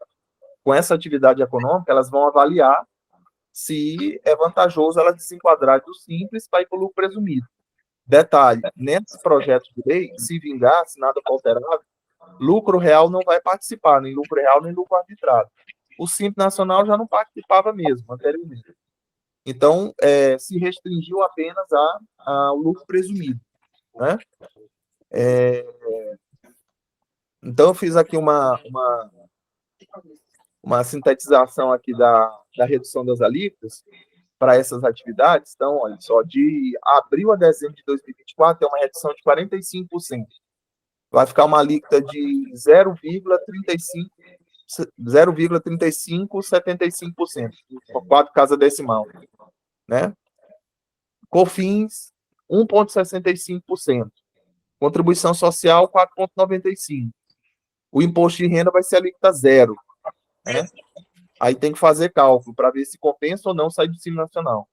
com essa atividade econômica, elas vão avaliar se é vantajoso elas desenquadrarem do Simples para ir para o lucro presumido. Detalhe, nesse projeto de lei, se vingar, se nada for alterado, lucro real não vai participar, nem lucro real, nem lucro arbitrado. O Simples Nacional já não participava mesmo, anteriormente. Então, se restringiu apenas ao lucro presumido, né? Então, eu fiz aqui uma sintetização aqui da redução das alíquotas para essas atividades. Então, olha só, de abril a dezembro de 2024, tem uma redução de 45%. Vai ficar uma alíquota de 0,3575%, 4 casa decimal, né? COFINS, 1,65%. Contribuição social, 4,95%. O imposto de renda vai ser alíquota zero, né? Aí tem que fazer cálculo para ver se compensa ou não sair do Simples Nacional.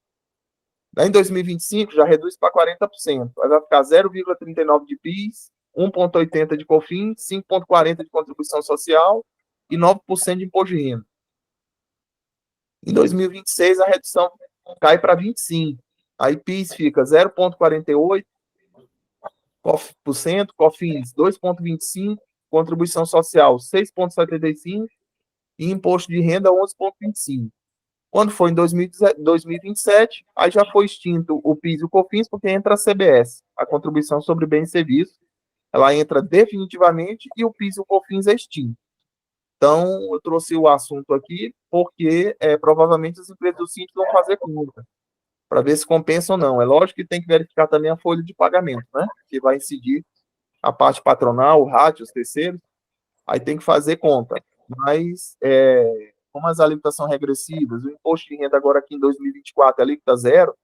Em 2025, já reduz para 40%. Aí vai ficar 0,39% de PIS, 1,80% de COFINS, 5,40% de contribuição social e 9% de imposto de renda. Em 2026, a redução cai para 25%. Aí PIS fica 0,48%, COFINS 2,25%, contribuição social 6,75% e imposto de renda 11,25%. Quando for em 2027, aí já foi extinto o PIS e o COFINS, porque entra a CBS, a contribuição sobre bens e serviços, ela entra definitivamente e o PIS e o COFINS é extinto. Então, eu trouxe o assunto aqui porque provavelmente as empresas do Simples vão fazer conta, para ver se compensa ou não. É lógico que tem que verificar também a folha de pagamento, né? Que vai incidir a parte patronal, o RAT, os terceiros, aí tem que fazer conta. Mas, como as alíquotas são regressivas, o imposto de renda agora aqui em 2024 é alíquota zero,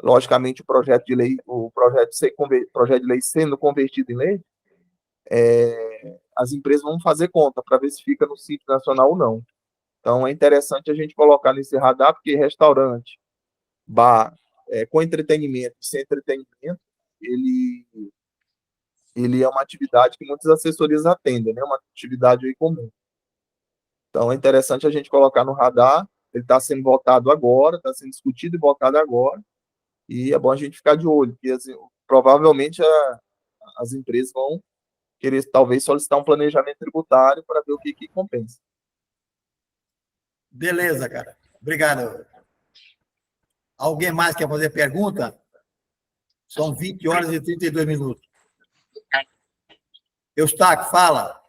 logicamente o projeto de lei sendo convertido em lei, as empresas vão fazer conta para ver se fica no Simples Nacional ou não. Então, é interessante a gente colocar nesse radar, porque restaurante, bar, com entretenimento, sem entretenimento, ele é uma atividade que muitas assessorias atendem, né? Uma atividade aí comum. Então, é interessante a gente colocar no radar, ele está sendo votado agora, está sendo discutido e votado agora, e é bom a gente ficar de olho, porque provavelmente as empresas vão querer, talvez, solicitar um planejamento tributário para ver o que compensa. Beleza, cara. Obrigado. Alguém mais quer fazer pergunta? São 20 horas e 32 minutos. Eustáquio, fala.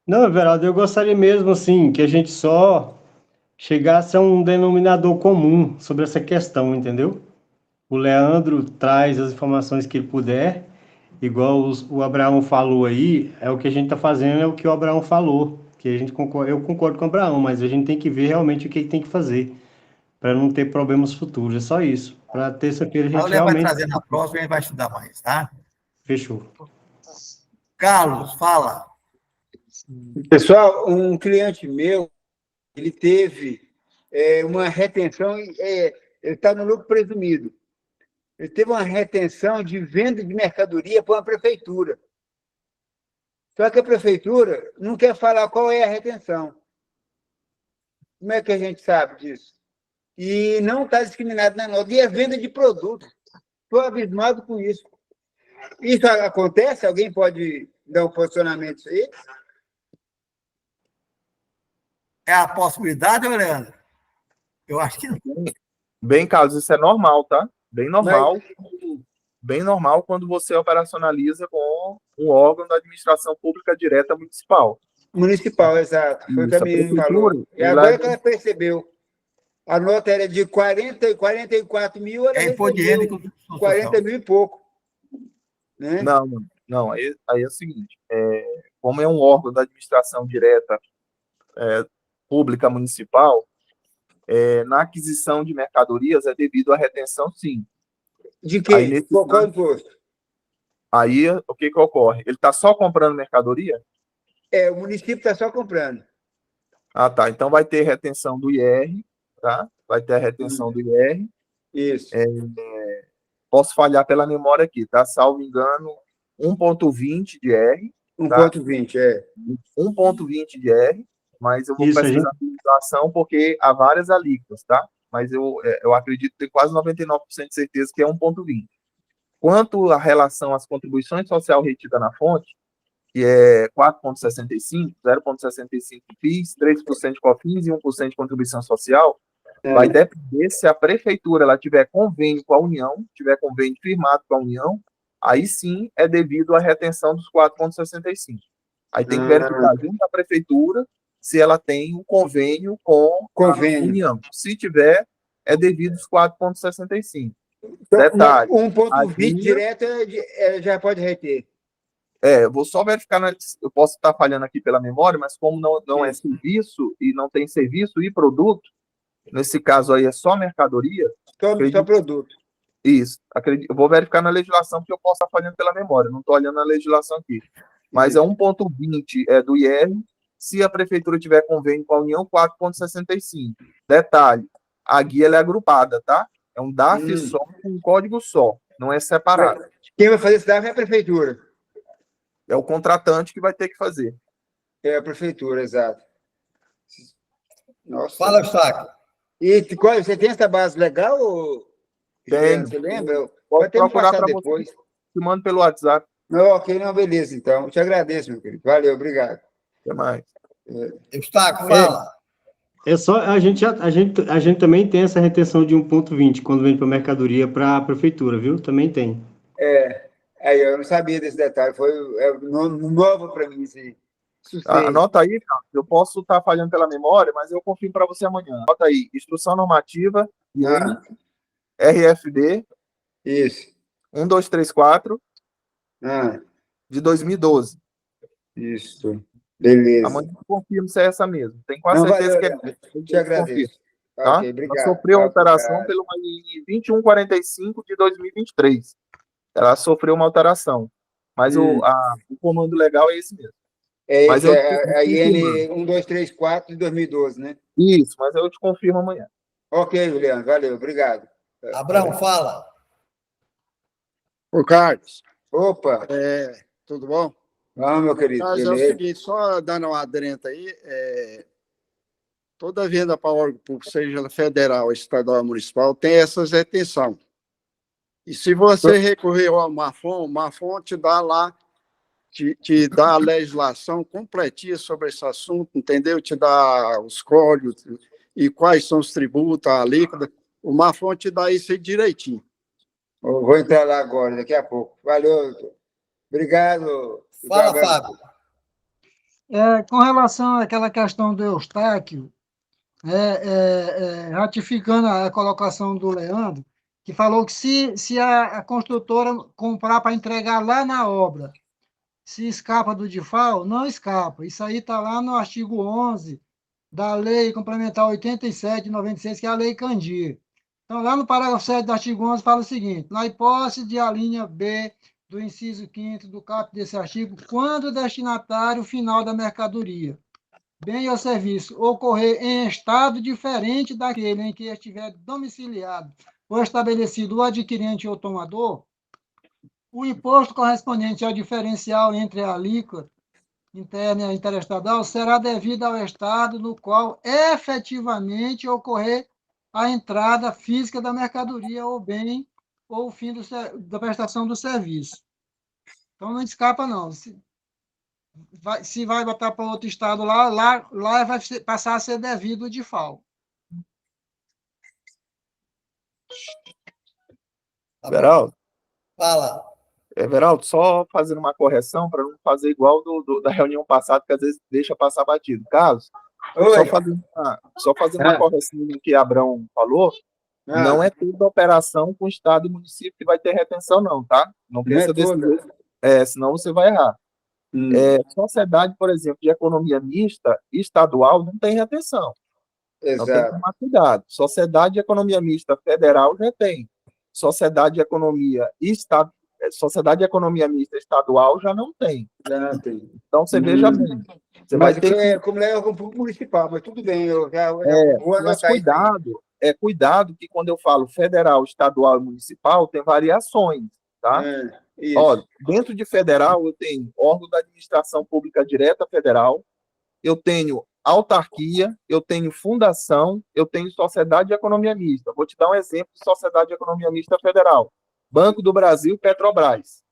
Não, Everaldo, eu gostaria mesmo, assim, que a gente só chegasse a um denominador comum sobre essa questão, entendeu? O Leandro traz as informações que ele puder, igual o Abraão falou aí, é o que a gente está fazendo, é o que o Abraão falou, que a gente concorda, eu concordo com o Abraão, mas a gente tem que ver realmente o que tem que fazer, para não ter problemas futuros, é só isso. Para terça-feira a gente realmente... vai trazer na próxima e a gente vai estudar mais, tá? Fechou. Carlos, fala. Pessoal, um cliente meu, ele teve uma retenção, ele está no lucro presumido. Ele teve uma retenção de venda de mercadoria para uma prefeitura. Só que a prefeitura não quer falar qual é a retenção. Como é que a gente sabe disso? E não está discriminado na nota. E é venda de produtos. Estou abismado com isso. Isso acontece? Alguém pode dar um posicionamento disso aí? É a possibilidade, Leandro? Eu acho que não. Bem, Carlos, isso é normal, tá? Bem normal. Bem normal quando você operacionaliza com um órgão da administração pública direta municipal. Municipal, exato. Foi o que a menina falou. E agora que ela percebeu. A nota era de 44 mil, ela recebeu 40 mil e pouco. Né? Não. Aí é o seguinte, como é um órgão da administração direta pública municipal, na aquisição de mercadorias é devido à retenção, sim. De quê? Qual imposto? Aí, o que ocorre? Ele está só comprando mercadoria? O município está só comprando. Ah, tá. Então vai ter retenção do IR, tá? Vai ter a retenção do IR. Isso. Posso falhar pela memória aqui, tá? Salvo engano, 1,20 de R. 1,20, tá? 1,20 de R, mas eu vou precisar de inflação porque há várias alíquotas, tá? Mas eu acredito ter quase 99% de certeza que é 1,20. Quanto à relação às contribuições social retidas na fonte, que é 4,65, 0,65 de PIS, 3% de COFINS e 1% de contribuição social, vai depender se a prefeitura ela tiver convênio com a União, tiver convênio firmado com a União, aí sim é devido à retenção dos 4,65. Aí tem que verificar junto à prefeitura se ela tem um convênio com a União. Se tiver, é devido aos 4,65. Então, detalhe. 1,20 direto já pode reter. Eu vou só verificar, eu posso estar falhando aqui pela memória, mas como não é serviço e não tem serviço e produto, nesse caso aí é só mercadoria. Só produto. Isso. Eu vou verificar na legislação, porque eu posso estar falhando pela memória, não estou olhando a legislação aqui. Mas é 1,20 do IR, se a prefeitura tiver convênio com a União, 4,65. Detalhe, a guia ela é agrupada, tá? É um DAF só, com um código só, não é separado. Quem vai fazer esse DAF é a prefeitura. É o contratante que vai ter que fazer. É a prefeitura, exato. Nossa. Fala, Eustáquio. E você tem essa base legal? Tem. Você lembra? Pode procurar para depois. Te mando pelo WhatsApp. Não, ok, não, beleza, então. Eu te agradeço, meu querido. Valeu, obrigado. Até mais. Eustáquio, fala. É só a gente também tem essa retenção de 1,20 quando vem para mercadoria para a prefeitura, viu? Também tem. Aí eu não sabia desse detalhe, foi novo para mim Anota aí, cara. Eu posso estar falhando pela memória, mas eu confirmo para você amanhã. Anota aí, Instrução Normativa, RFD. Isso. 1234 de 2012. Isso. Beleza. Amanhã eu confirmo se é essa mesmo. Tenho quase certeza que é. Te agradeço. Tá? Ok, obrigado. Ela sofreu Tá, alteração obrigado. pelo 2145 de 2023. Ela sofreu uma alteração. Mas o comando legal é esse mesmo. Mas Esse é a IN 1234 de 2012, né? Isso, mas eu te confirmo amanhã. Ok, Juliano, valeu, obrigado. Abraão, fala. Ô, Carlos. Opa. Tudo bom? Vamos, meu querido. Carlos, é o beleza? seguinte, só dando uma adrenta aí, toda venda para órgão público, seja federal, estadual ou municipal, tem essas retenções. E se você recorrer ao Mafon, o Mafon te dá lá, te dá a legislação completinha sobre esse assunto, entendeu? Te dá os códigos e quais são os tributos, a alíquota. O Mafon te dá isso aí direitinho. Eu vou entrar lá agora, daqui a pouco. Valeu, doutor. Obrigado. Fala, Fábio. Com relação àquela questão do Eustáquio, ratificando a colocação do Leandro, que falou que se a construtora comprar para entregar lá na obra, se escapa do DIFAL, não escapa. Isso aí está lá no artigo 11 da Lei Complementar 87 de 96, que é a Lei Candir. Então, lá no parágrafo 7 do artigo 11, fala o seguinte: na hipótese de a linha B do inciso 5º do caput desse artigo, quando o destinatário final da mercadoria, bem ou serviço, ocorrer em estado diferente daquele em que estiver domiciliado ou estabelecido o adquirente ou tomador, o imposto correspondente ao diferencial entre a alíquota interna e a interestadual será devido ao estado no qual efetivamente ocorrer a entrada física da mercadoria ou bem ou o fim da prestação do serviço. Então, não escapa, não. Se vai botar para outro estado lá vai passar a ser devido de FAO. Veraldo? Fala. Veraldo, só fazendo uma correção para não fazer igual da reunião passada, que às vezes deixa passar batido. Carlos, só fazendo uma correção no que Abrão falou, não é toda operação com estado e município que vai ter retenção, não, tá? Não pensa desse jeito. Senão você vai errar. Sociedade, por exemplo, de economia mista estadual não tem retenção. Então tem que tomar cuidado. Sociedade de economia mista federal já tem. Sociedade de economia mista estadual já não tem. Então você veja bem. Você vai ter como é o público municipal, mas tudo bem. Mas cuidado que quando eu falo federal, estadual e municipal, tem variações, tá? Ó, dentro de federal, eu tenho órgão da administração pública direta federal, eu tenho autarquia, eu tenho fundação, eu tenho sociedade de economia mista. Vou te dar um exemplo de sociedade de economia mista federal. Banco do Brasil, Petrobras.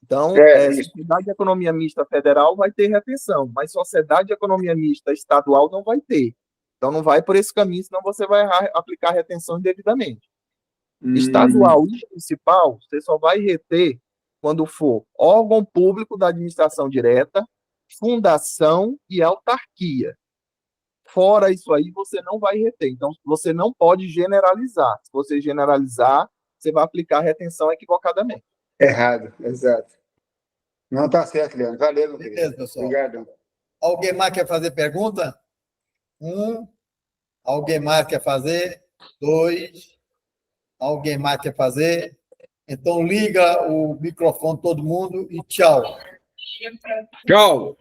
Então, sociedade de economia mista federal vai ter retenção, mas sociedade de economia mista estadual não vai ter. Então, não vai por esse caminho, senão você vai aplicar retenção indevidamente. Estadual e municipal, você só vai reter quando for órgão público da administração direta, fundação e autarquia. Fora isso aí, você não vai reter. Então, você não pode generalizar. Se você generalizar, você vai aplicar retenção equivocadamente. Errado, exato. Não está certo, Leandro. Valeu, meu querido. Beleza, pessoal. Obrigado. Alguém mais quer fazer pergunta? 1. Alguém mais quer fazer? 2. Alguém mais quer fazer? Então, liga o microfone todo mundo e tchau. Tchau.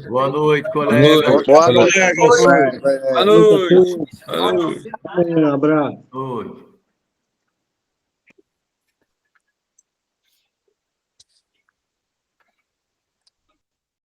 Boa noite, colega. Boa noite. Um abraço. Boa noite.